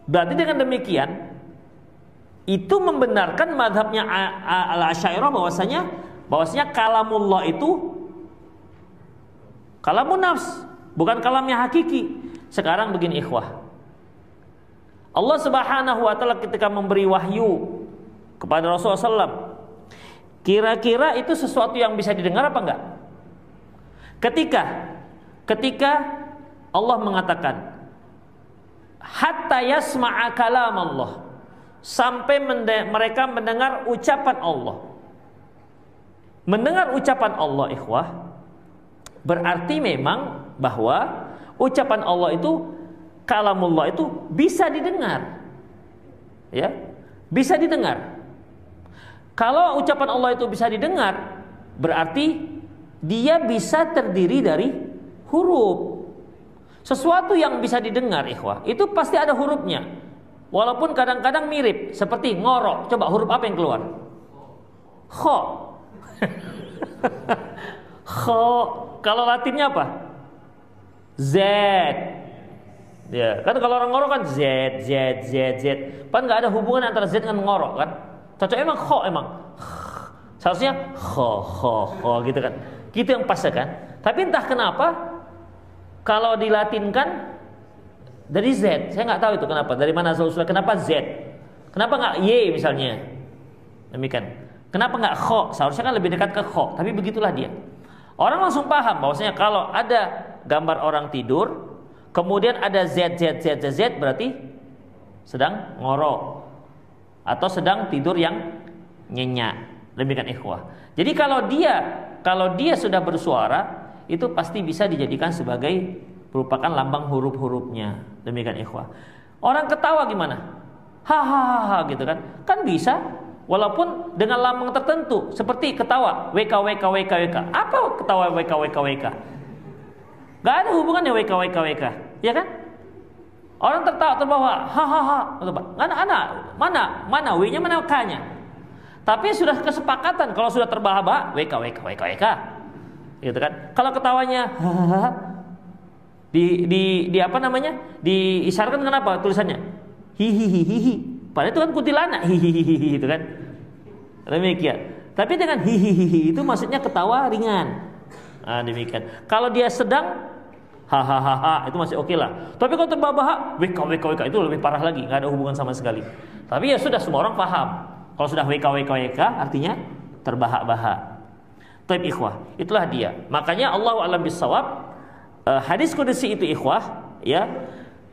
Berarti dengan demikian itu membenarkan mazhabnya Al-Asy'ariyah bahwasanya kalamullah itu Kalamun nafs, bukan kalamnya hakiki. Sekarang begini ikhwah, Allah Subhanahu wa ta'ala ketika memberi wahyu kepada Rasulullah SAW, kira-kira itu sesuatu yang bisa didengar apa enggak? Ketika Allah mengatakan hatta yasma'a kalam Allah, sampai mereka mendengar ucapan Allah. Mendengar ucapan Allah ikhwah, berarti memang bahwa ucapan Allah itu, kalamullah itu bisa didengar. Ya, bisa didengar. Kalau ucapan Allah itu bisa didengar, berarti dia bisa terdiri dari huruf. Sesuatu yang bisa didengar ikhwah, itu pasti ada hurufnya. Walaupun kadang-kadang mirip, seperti ngorok. Coba huruf apa yang keluar? Kho. Kho. Kalau Latinnya apa? Z. Ya, kan kalau orang ngorok kan Z. Kan nggak ada hubungan antara Z dengan ngorok kan? Cocok emang kho emang. Seharusnya kho gitu kan. Gitu yang pas kan? Tapi entah kenapa kalau dilatinkan dari Z, saya nggak tahu itu kenapa. Dari mana asal-usulnya? Kenapa Z? Kenapa nggak Y misalnya? Demikian. Kenapa nggak kho? Seharusnya kan lebih dekat ke kho. Tapi begitulah dia. Orang langsung paham bahwasanya kalau ada gambar orang tidur, kemudian ada Z berarti sedang ngorok atau sedang tidur yang nyenyak. Demikian ikhwah. Jadi kalau dia sudah bersuara, itu pasti bisa dijadikan sebagai merupakan lambang huruf-hurufnya. Demikian ikhwah. Orang ketawa gimana? Hahaha gitu kan? Kan bisa, walaupun dengan lambang tertentu, seperti ketawa WK. Apa ketawa WK? Gak ada hubungannya WK, ya kan? Orang tertawa, hahaha. Mana W-nya, mana K-nya? Tapi sudah kesepakatan kalau sudah terbahak-bahak WK. Gitu kan? Kalau ketawanya hahaha, di apa namanya? Diisyaratkan kenapa tulisannya? Hihihihi. Padahal itu kan kuntilanak, hihihihi, itu kan? Demikian. Tapi dengan hihihihi itu maksudnya ketawa ringan. Nah, demikian. Kalau dia sedang hahaha, itu masih oke lah. Tapi kalau terbahak-bahak WK itu lebih parah lagi, nggak ada hubungan sama sekali. Tapi ya sudah, semua orang paham. Kalau sudah WK artinya terbahak-bahak. Taib ikhwah, itulah dia. Makanya Allahu a'lam bissawab, hadis qudsi itu ikhwah, ya,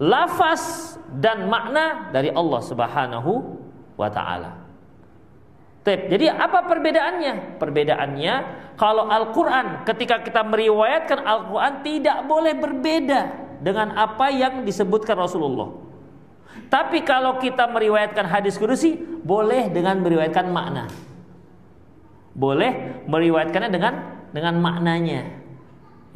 lafaz dan makna dari Allah Subhanahu wa ta'ala. Jadi apa perbedaannya? Perbedaannya, kalau Al-Quran, ketika kita meriwayatkan Al-Quran, tidak boleh berbeda dengan apa yang disebutkan Rasulullah. Tapi kalau kita meriwayatkan hadis qudsi, boleh dengan meriwayatkan makna. Boleh meriwayatkannya dengan maknanya.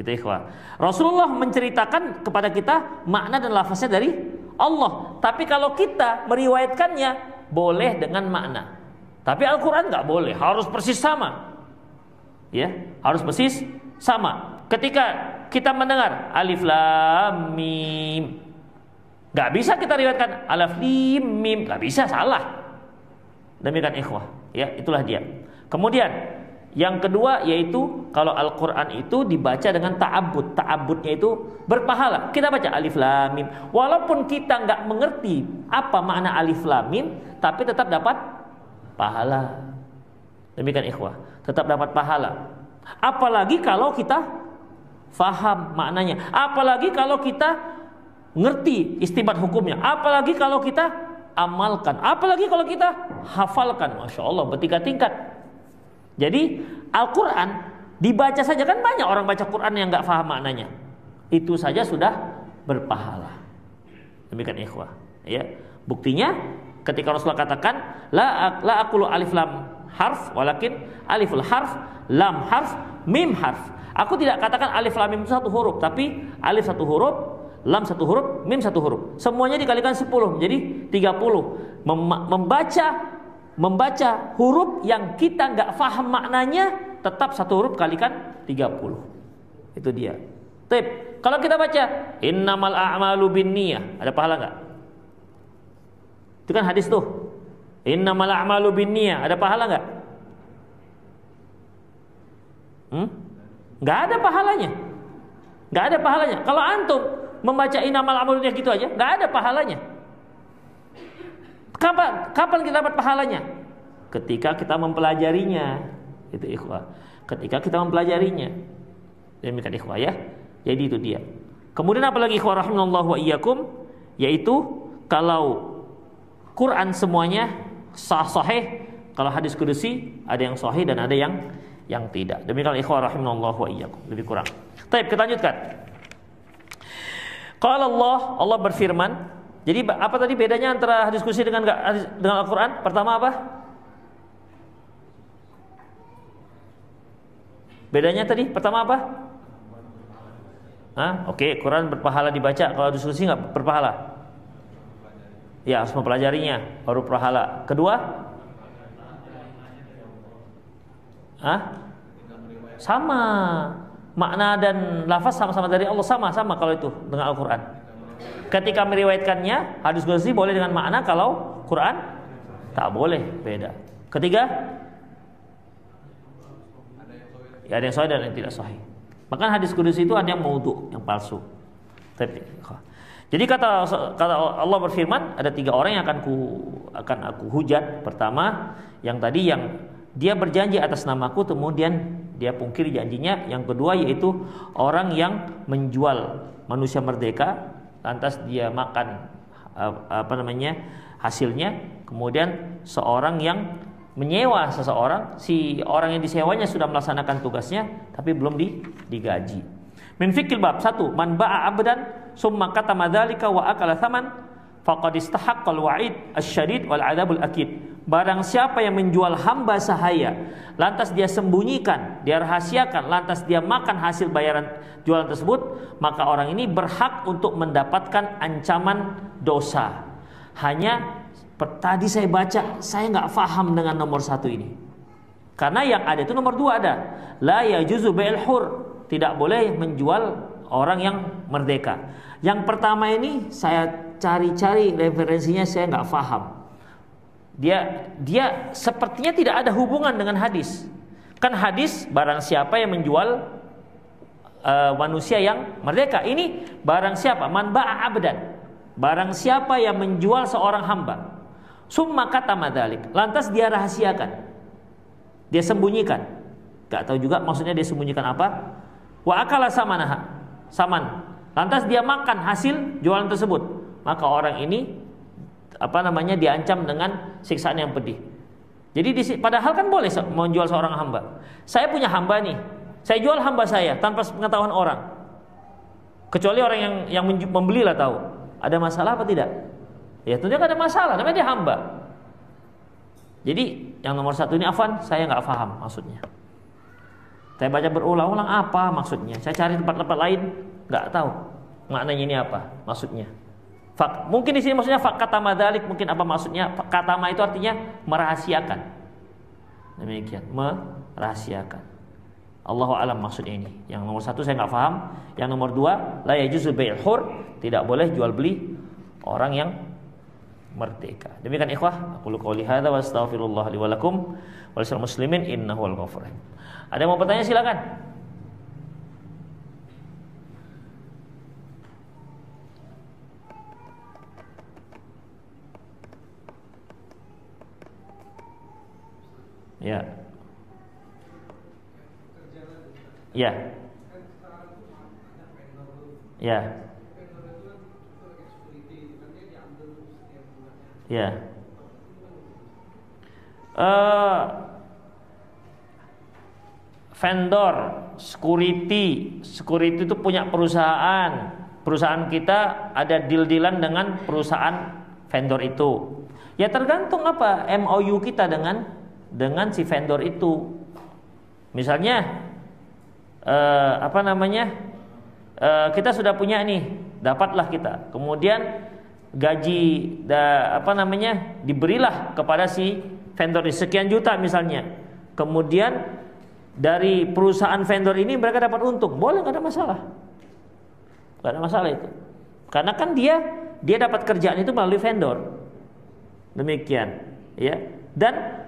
Itu ikhwah. Rasulullah menceritakan kepada kita makna dan lafaznya dari Allah. Tapi kalau kita meriwayatkannya, boleh dengan makna. Tapi Al-Quran nggak boleh, harus persis sama. Ya, harus persis sama. Ketika kita mendengar alif lam mim, nggak bisa kita riwayatkan alif lim mim, nggak bisa, salah. Demikian ikhwah. Ya, itulah dia. Kemudian yang kedua yaitu kalau Al-Quran itu dibaca dengan ta'abbud. Ta'abbudnya itu berpahala. Kita baca alif lam mim, walaupun kita nggak mengerti apa makna alif lam mim, tapi tetap dapat pahala. Demikian ikhwah, tetap dapat pahala. Apalagi kalau kita faham maknanya, apalagi kalau kita ngerti istinbat hukumnya, apalagi kalau kita amalkan, apalagi kalau kita hafalkan. Masya Allah, bertingkat-tingkat. Jadi Al-Quran dibaca saja, kan banyak orang baca Quran yang nggak faham maknanya, itu saja sudah berpahala. Demikian ikhwah. Ya, buktinya ketika Rasulullah katakan la aqulu alif lam harf walakin aliful harf lam harf mim harf. Aku tidak katakan alif lam mim itu satu huruf, tapi alif satu huruf, lam satu huruf, mim satu huruf. Semuanya dikalikan 10 menjadi 30. Membaca huruf yang kita nggak faham maknanya, tetap satu huruf kalikan 30. Itu dia. Tip. Kalau kita baca innamal a'malu binniyah, ada pahala nggak? Itu kan hadis tuh. Innamal a'malu binniyah, ada pahala nggak? Nggak ada pahalanya. nggak ada pahalanya. Kalau antum membaca innamal a'malu binniyat gitu aja, nggak ada pahalanya. Kapan kita dapat pahalanya? Ketika kita mempelajarinya. Itu ikhwah. Ketika kita mempelajarinya. Demikian ikhwah ya. Jadi itu dia. Kemudian apalagi ikhwah rahimallahu wa iyyakum, yaitu kalau Quran semuanya sahih, kalau hadis kudusi ada yang sahih dan ada yang tidak. Demikian ikhwah rahimallahu wa iyyakum. Lebih kurang. Baik, kita lanjutkan. Qala Allah berfirman. Jadi apa tadi bedanya antara hadis kudusi dengan Al-Quran? Pertama apa? Bedanya tadi pertama apa? Oke, Quran berpahala dibaca, kalau hadis kudusi nggak berpahala. Ya, harus mempelajarinya baru berpahala. Kedua? Sama. Makna dan lafaz sama-sama dari Allah, sama-sama kalau itu dengan Al-Quran. Ketika meriwayatkannya, hadis kudusi boleh dengan makna, kalau Quran tak boleh, beda. Ketiga? Ya, ada yang sahih dan yang tidak sahih. Maka hadis kudusi itu ada yang maudhu, yang palsu. Jadi kata Allah berfirman, ada 3 orang yang akan aku hujat. Pertama, yang tadi yang dia berjanji atas namaku kemudian dia pungkiri janjinya. Yang kedua yaitu orang yang menjual manusia merdeka lantas dia makan hasilnya. Kemudian seorang yang menyewa seseorang, si orang yang disewanya sudah melaksanakan tugasnya tapi belum digaji. Min fikil bab 1, man ba'a abdan summa katama dzalika wa akala thaman faqad istahaqqal wa'id asyadid wal adzabul akid. Barang siapa yang menjual hamba sahaya lantas dia sembunyikan, dia rahasiakan, lantas dia makan hasil bayaran jualan tersebut, maka orang ini berhak untuk mendapatkan ancaman dosa. Hanya tadi saya baca, saya nggak paham dengan nomor 1 ini. Karena yang ada itu nomor 2 ada. La yajuzu bai'ul hur. Tidak boleh menjual orang yang merdeka. Yang pertama ini saya cari-cari referensinya, saya nggak paham. Dia sepertinya tidak ada hubungan dengan hadis. Kan hadis barang siapa yang menjual manusia yang merdeka. Ini barang siapa? Man ba'a abdan. Barang siapa yang menjual seorang hamba. Summa katama dzalik. Lantas dia rahasiakan. Dia sembunyikan. Gak tahu juga maksudnya dia sembunyikan apa. Wa akala saman. Lantas dia makan hasil jualan tersebut. Maka orang ini diancam dengan siksaan yang pedih. Jadi padahal kan boleh menjual seorang hamba. Saya punya hamba nih. Saya jual hamba saya tanpa pengetahuan orang. Kecuali orang yang membeli lah tahu. Ada masalah apa tidak? Ya tentunya ada masalah, namanya dia hamba. Jadi yang nomor 1 ini afwan, saya nggak paham maksudnya. Saya baca berulang-ulang apa maksudnya. Saya cari tempat-tempat lain, nggak tahu maknanya ini apa maksudnya. Mungkin di sini maksudnya katama dzalik, mungkin apa maksudnya? Katama itu artinya merahasiakan. Demikian, merahasiakan. Allahu a'lam maksudnya ini. Yang nomor 1 saya nggak paham. Yang nomor 2, la yajuzu bai'ul hur, tidak boleh jual beli orang yang merdeka. Demikian ikhwah, aku qouli hadza wa astaghfirullah li wa lakum wa lisal muslimin innahu wal ghafur rahim. Ada yang mau bertanya silakan. Ya. Ya. Ya. Ya. Vendor, security itu punya perusahaan kita ada deal-dealan dengan perusahaan vendor itu. Ya tergantung apa MOU kita dengan si vendor itu. Misalnya kita sudah punya nih, dapatlah kita. Kemudian gaji diberilah kepada si vendor ini sekian juta misalnya. Kemudian dari perusahaan vendor ini mereka dapat untung, boleh, nggak ada masalah, nggak ada masalah itu. Karena kan dia dapat kerjaan itu melalui vendor, demikian, ya. Dan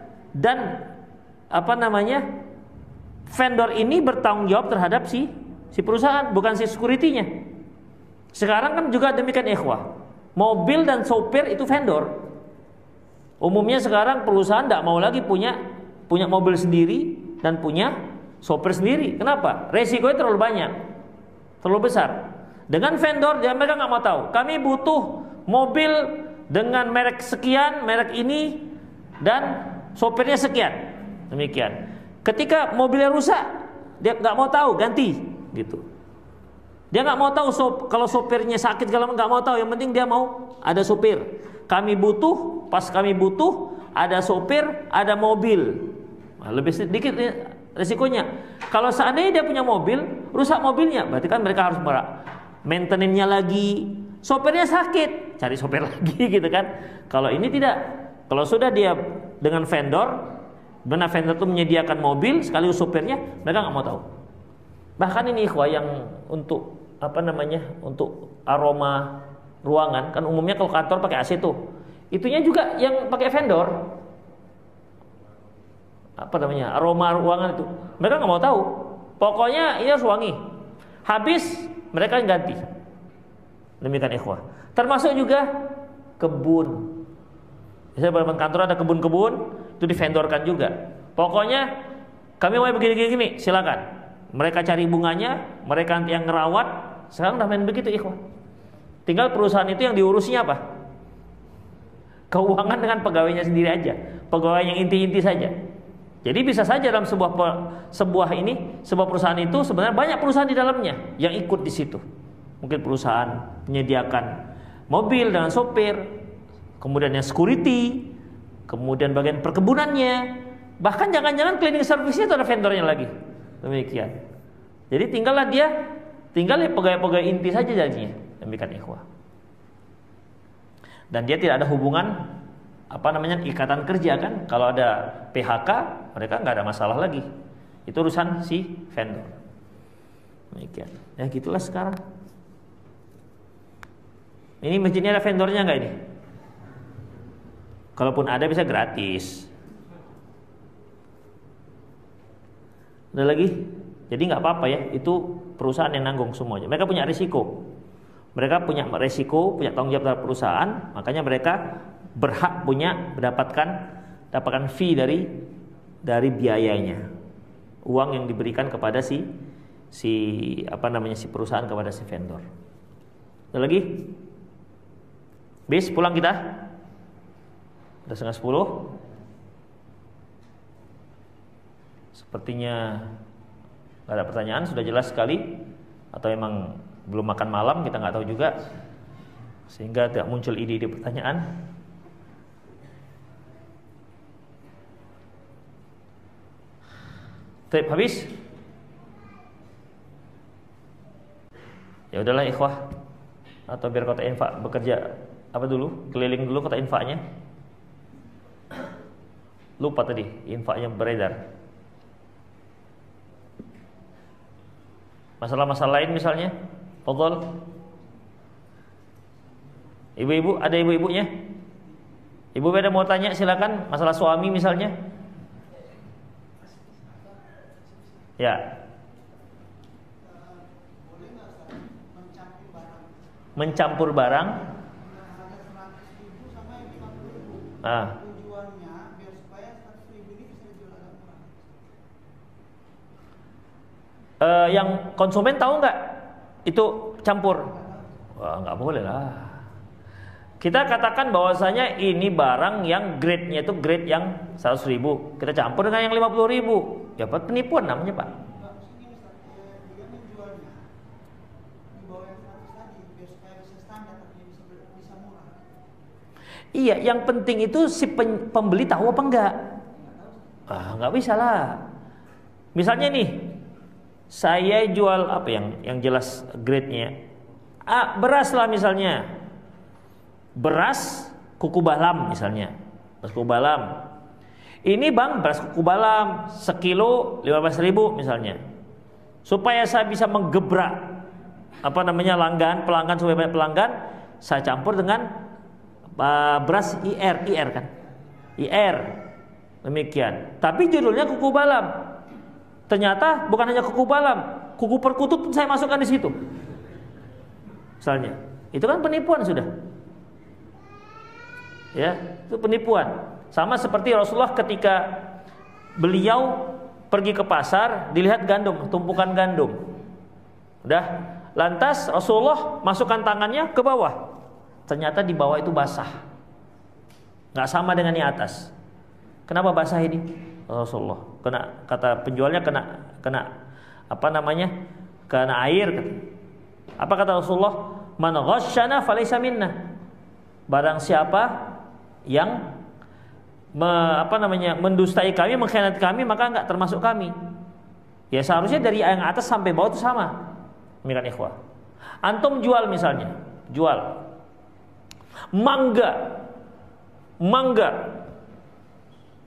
vendor ini bertanggung jawab terhadap si si perusahaan, bukan si security-nya. Sekarang kan juga demikian ikhwah. Mobil dan sopir itu vendor. Umumnya sekarang perusahaan tidak mau lagi punya mobil sendiri dan punya sopir sendiri. Kenapa? Resikonya terlalu banyak, terlalu besar. Dengan vendor, mereka nggak mau tahu. Kami butuh mobil dengan merek sekian, merek ini, dan sopirnya sekian. Demikian. Ketika mobilnya rusak, dia nggak mau tahu, ganti, gitu. Dia nggak mau tahu kalau sopirnya sakit, kalau nggak mau tahu. Yang penting dia mau ada sopir. Kami butuh, pas kami butuh ada sopir, ada mobil. Nah, lebih sedikit resikonya. Kalau seandainya dia punya mobil, rusak mobilnya, berarti kan mereka harus maintenance-nya lagi. Sopirnya sakit, cari sopir lagi, gitu kan. Kalau ini tidak. Kalau sudah dia dengan vendor, benar vendor itu menyediakan mobil sekaligus sopirnya, mereka nggak mau tahu. Bahkan ini ikhwah yang untuk untuk aroma ruangan, kan umumnya kalau kantor pakai AC tuh, itunya juga yang pakai vendor, aroma ruangan itu, mereka nggak mau tahu. Pokoknya ini harus wangi. Habis mereka ganti. Demikian ikhwah. Termasuk juga kebun. Misalnya pada kantor ada kebun-kebun, itu divendorkan juga. Pokoknya kami mau begini-gini, silakan. Mereka cari bunganya, mereka yang ngerawat. Sekarang udah main begitu ikhwah. Tinggal perusahaan itu yang diurusnya apa? Keuangan dengan pegawainya sendiri aja, pegawai yang inti-inti saja. Jadi bisa saja dalam sebuah perusahaan itu sebenarnya banyak perusahaan di dalamnya yang ikut di situ. Mungkin perusahaan menyediakan mobil dengan sopir, kemudian yang security, kemudian bagian perkebunannya, bahkan jangan-jangan cleaning service-nya itu ada vendornya lagi. Demikian. Jadi tinggal ya pegawai-pegawai inti saja jadinya. Demikian ikhwah. Dan dia tidak ada hubungan ikatan kerja kan. Kalau ada PHK, mereka nggak ada masalah lagi. Itu urusan si vendor. Demikian. Ya gitulah sekarang. Ini masjidnya ada vendornya nggak ini? Kalaupun ada bisa gratis. Ada lagi? Jadi nggak apa-apa ya. Itu perusahaan yang nanggung semuanya. Mereka punya risiko. Mereka punya resiko, punya tanggung jawab terhadap perusahaan. Makanya mereka berhak dapatkan fee dari biayanya. Uang yang diberikan kepada si perusahaan kepada si vendor. Ada lagi? Bis pulang kita. Udah 9:30. Sepertinya gak ada pertanyaan, sudah jelas sekali. Atau memang belum makan malam, kita nggak tahu juga, sehingga tidak muncul ide-ide pertanyaan. Habis? Ya udahlah ikhwah. Atau biar kota infak bekerja keliling dulu kota infaknya. Lupa tadi infaknya beredar. Masalah-masalah lain misalnya, fadhol. Ibu-ibu, ada ibu-ibunya? Ibu ada mau tanya, silakan. Masalah suami misalnya. Ya. Mencampur barang. Yang konsumen tahu nggak itu campur? Wah, nggak boleh lah. Kita katakan bahwasanya ini barang yang grade-nya itu grade yang 100.000, kita campur dengan yang 50.000, ya Pak, penipuan namanya Pak. Iya, yang penting itu si pembeli tahu apa enggak? Nggak bisa lah. Misalnya nih, saya jual apa yang jelas grade-nya. Beras lah misalnya. Beras kuku balam misalnya. Beras kuku balam. Ini Bang, beras kuku balam sekilo 15.000 misalnya. Supaya saya bisa menggebrak pelanggan supaya banyak pelanggan, saya campur dengan beras IR kan. IR. Demikian. Tapi judulnya kuku balam. Ternyata bukan hanya kuku balam, kuku perkutut saya masukkan di situ. Misalnya, itu kan penipuan sudah. Ya, itu penipuan. Sama seperti Rasulullah ketika beliau pergi ke pasar, dilihat gandum, tumpukan gandum. Udah, lantas Rasulullah masukkan tangannya ke bawah. Ternyata di bawah itu basah. Nggak sama dengan di atas. Kenapa basah ini? Rasulullah. Kata penjualnya kena apa namanya? Kena air. Apa kata Rasulullah? Man ghasyana falaysa minna. Barang siapa yang mendustai kami, mengkhianati kami, maka enggak termasuk kami. Ya seharusnya dari yang atas sampai bawah itu sama. Demikian ikhwah. Antum jual misalnya, jual mangga.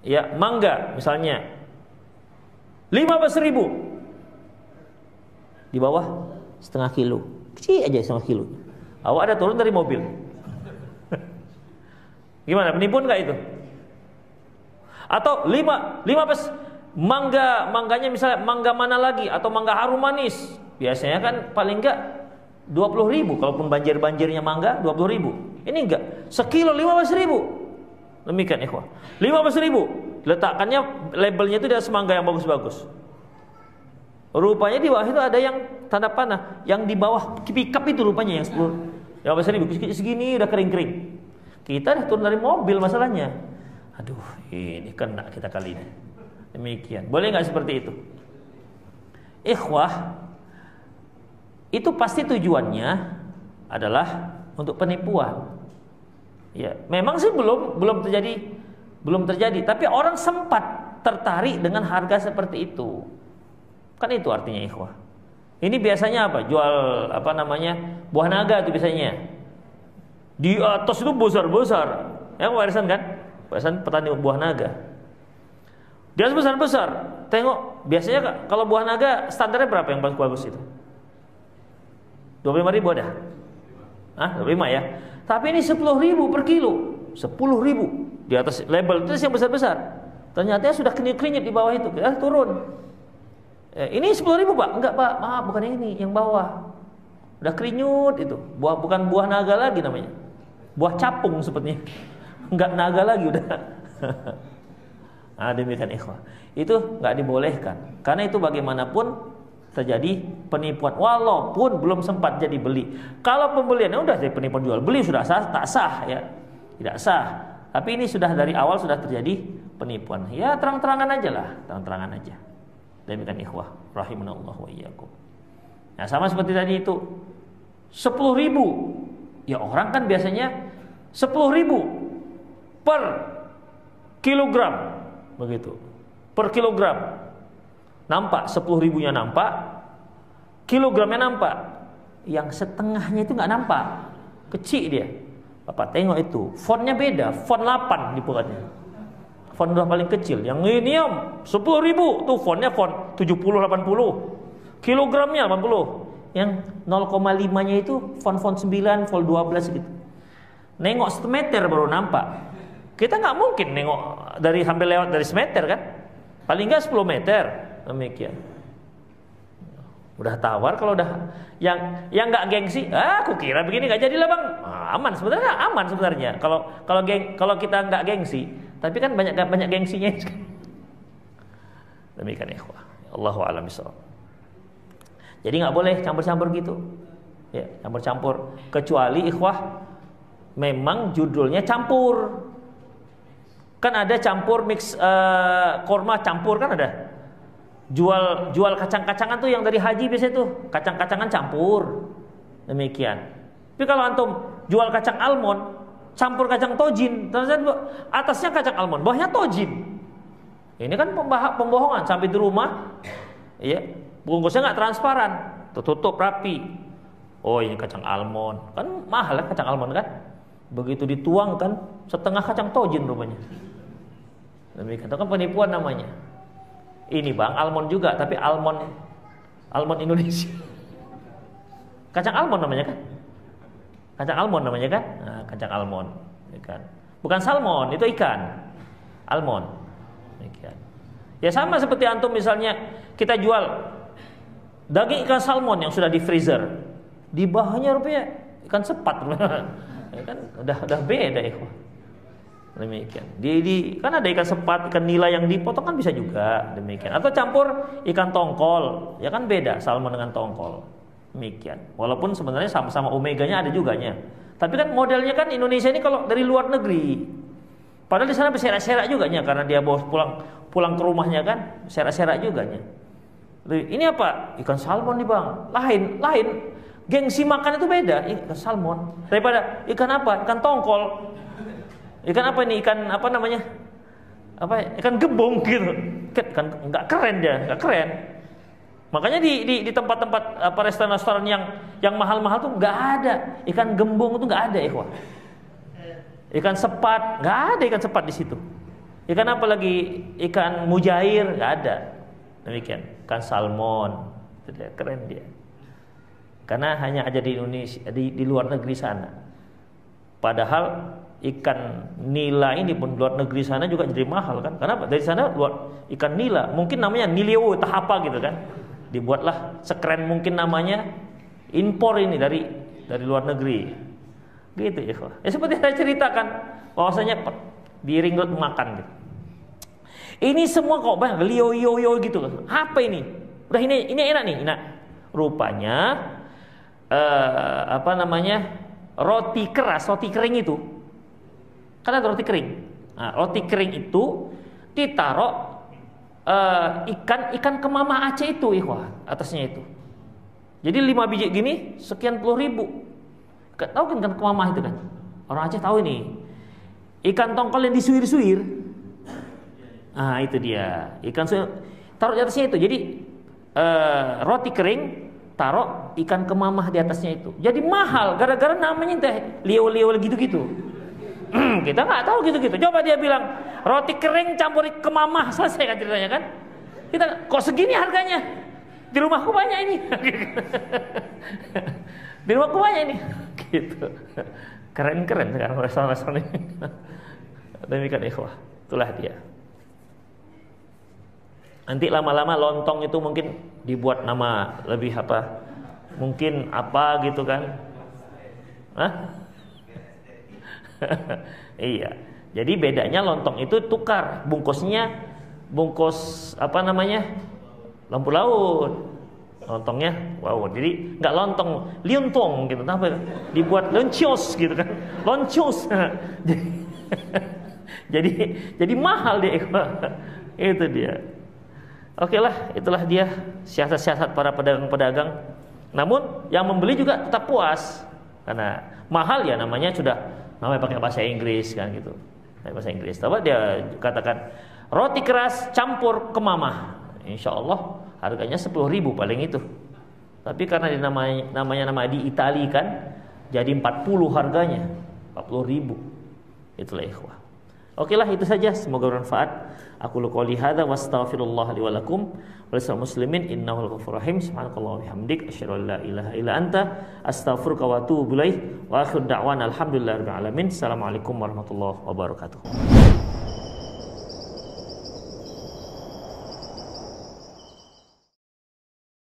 Ya, mangga misalnya 15.000. Di bawah setengah kilo. Kecil aja setengah kilo. Awak ada turun dari mobil. Gimana, penipuan enggak itu? Atau 15 mangganya misalnya mangga mana lagi, atau mangga harum manis. Biasanya kan paling enggak 20.000, kalaupun banjirnya mangga 20.000. Ini enggak, sekilo 15.000. Demikian ikhwah, 15.000. Letakkannya labelnya itu di atas mangga yang bagus-bagus. Rupanya di bawah itu ada yang tanda panah, yang di bawah pickup itu rupanya yang 15.000 segini udah kering-kering. Kita udah turun dari mobil masalahnya. Aduh, ini kena kita kali ini. Demikian. Boleh nggak seperti itu? Ikhwah, itu pasti tujuannya adalah untuk penipuan. Ya, memang sih belum terjadi, tapi orang sempat tertarik dengan harga seperti itu. Kan itu artinya ikhwah. Ini biasanya apa? Jual buah naga itu biasanya. Di atas itu besar-besar. Yang warisan kan? Warisan petani buah naga. Dia besar-besar. Tengok, biasanya kalau buah naga standarnya berapa yang bagus itu? 25.000 ada? 25 ya. Tapi ini 10.000 per kilo. 10.000 di atas label itu yang besar-besar. Ternyata sudah krinyit-krinyit di bawah itu. Turun. Ini 10.000 Pak? Enggak Pak, maaf bukan ini, yang bawah. Udah krinyut itu. Bukan buah naga lagi namanya. Buah capung sepertinya. Enggak naga lagi udah. Nah, demikian ikhwah. Itu enggak dibolehkan. Karena itu bagaimanapun terjadi penipuan walaupun belum sempat jadi beli. Kalau pembeliannya udah jadi penipuan jual beli sudah sah, tak sah ya. Tidak sah. Tapi ini sudah dari awal sudah terjadi penipuan. Ya terang-terangan aja lah, terang-terangan aja. Demikian ikhwah rahimanallah wa iyyakum. Nah, sama seperti tadi itu 10.000. Ya orang kan biasanya 10.000 per kilogram begitu. Per kilogram. Nampak 10.000-nya nampak, kilogramnya nampak. Yang setengahnya itu nggak nampak, kecil dia. Bapak tengok itu, fontnya beda, font 8 di pokoknya. Font udah paling kecil. Yang ini 10.000 tuh fontnya font 70-80, kilogramnya 80. Yang 0,5-nya itu font 9, font 12 gitu. Nengok semeter baru nampak. Kita nggak mungkin nengok sampai lewat dari semeter kan? Paling nggak 10 meter. Demikian. Udah tawar kalau udah yang nggak gengsi, aku kira begini nggak jadilah bang. Aman sebenarnya. Kalau kita nggak gengsi, tapi kan banyak gengsinya. Demikian ikhwah. Allahu a'lam bishawab. Jadi nggak boleh campur-campur gitu. Ya, campur-campur. Kecuali ikhwah memang judulnya campur. Kan ada campur mix korma campur kan ada. Jual kacang-kacangan tuh yang dari haji biasanya tuh kacang-kacangan campur. Demikian. Tapi kalau antum jual kacang almond campur kacang tojin, ternyata atasnya kacang almond, bawahnya tojin. Ini kan pembohongan sampai di rumah. Ya, bungkusnya nggak transparan, tertutup rapi. Oh ini kacang almond, kan mahal ya kacang almond kan? Begitu dituang kan setengah kacang tojin rupanya. Demikian itu kan penipuan namanya. Ini bang, almond juga, tapi almond Indonesia. Kacang almond namanya kan? Kacang almond namanya kan? Nah, kacang almond, ikan. Bukan salmon, itu ikan. Almond, ikan. Ya sama seperti antum misalnya kita jual daging ikan salmon yang sudah di freezer, di bawahnya rupanya ikan sepat. Ya kan udah beda ikhwah. Demikian. Kan ada ikan sepat, ikan nila yang dipotong kan bisa juga demikian. Atau campur ikan tongkol, ya kan beda salmon dengan tongkol. Demikian. Walaupun sebenarnya sama-sama omeganya ada juganya. Tapi kan modelnya kan Indonesia ini kalau dari luar negeri. Padahal di sana berserak-serak juganya karena dia bawa pulang ke rumahnya kan, serak-serak juganya. Ini apa? Ikan salmon nih bang. Lain. Gengsi makan itu beda. Ikan salmon daripada ikan apa? Ikan tongkol. Ikan apa ini? Ikan apa namanya? Ikan gembong gitu. Kan nggak keren dia, nggak keren. Makanya di tempat-tempat restoran-restoran yang mahal-mahal tuh nggak ada ikan gembong, itu nggak ada ikhwah. Ikan sepat nggak ada, ikan sepat di situ. Ikan apa lagi? Ikan mujair nggak ada. Demikian. Ikan salmon, itu dia, keren dia. Karena hanya ada di Indonesia, di luar negeri sana. Padahal ikan nila ini pun luar negeri sana juga jadi mahal kan? Kenapa? Dari sana ikan nila, mungkin namanya nileo entah apa gitu kan? Dibuatlah sekeren mungkin namanya, impor ini dari luar negeri. Gitu ya. Ya seperti saya ceritakan, bahwasanya di ring road makan gitu. Ini semua kok banyak lio gitu kan? Apa ini? Udah ini enak nih, enak. Rupanya roti keras, roti kering itu. Kan ada roti kering. Nah, roti kering itu ditaruh ikan kemamah Aceh itu, ikhwah, atasnya itu. Jadi 5 biji gini sekian puluh ribu. Tahu kan ikan kemamah itu kan? Orang Aceh tahu ini. Ikan tongkol yang disuir-suir. Nah, itu dia. Ikan suir taruh di atasnya itu. Jadi roti kering taruh ikan kemamah di atasnya itu. Jadi mahal gara-gara namanya teh lio-lio gitu-gitu. Kita nggak tahu gitu-gitu. Coba dia bilang roti kering campur kemamah, selesai kan ceritanya kan? Kita kok segini harganya? Di rumahku banyak ini. Di rumahku banyak ini. Gitu. Keren-keren sekarang restoran-restoran ini. Demikian ikhwah. Itulah dia. Nanti lama-lama lontong itu mungkin dibuat nama lebih apa? Mungkin apa gitu kan? Hah? Iya. Jadi bedanya lontong itu tukar bungkusnya, bungkus apa namanya, lampu laut. Lontongnya wow. Jadi nggak lontong, liontong gitu. Apa? Dibuat loncos gitu kan? Loncos. jadi mahal dia. Itu dia. Oke lah, itulah dia siasat-siasat para pedagang-pedagang. Namun yang membeli juga tetap puas karena mahal ya, namanya pakai bahasa Inggris kan gitu. Bahasa Inggris. Coba dia katakan roti keras campur kemamah. Insya Allah harganya 10.000 paling itu. Tapi karena namanya di Itali kan, jadi 40 harganya. 40.000. Itulah ikhwah. Oke lah, itu saja, semoga bermanfaat. Aku qouli hadza wa astaghfirullah li wa lakum wa lisal muslimin innahu ghafurur rahim. Subhanakallah wa bihamdik asyhadu an la ilaha illa anta astaghfiruka wa atubu ilaik. Wa akhiru da'wana alhamdulillahirabbil alamin. Assalamualaikum warahmatullahi wabarakatuh.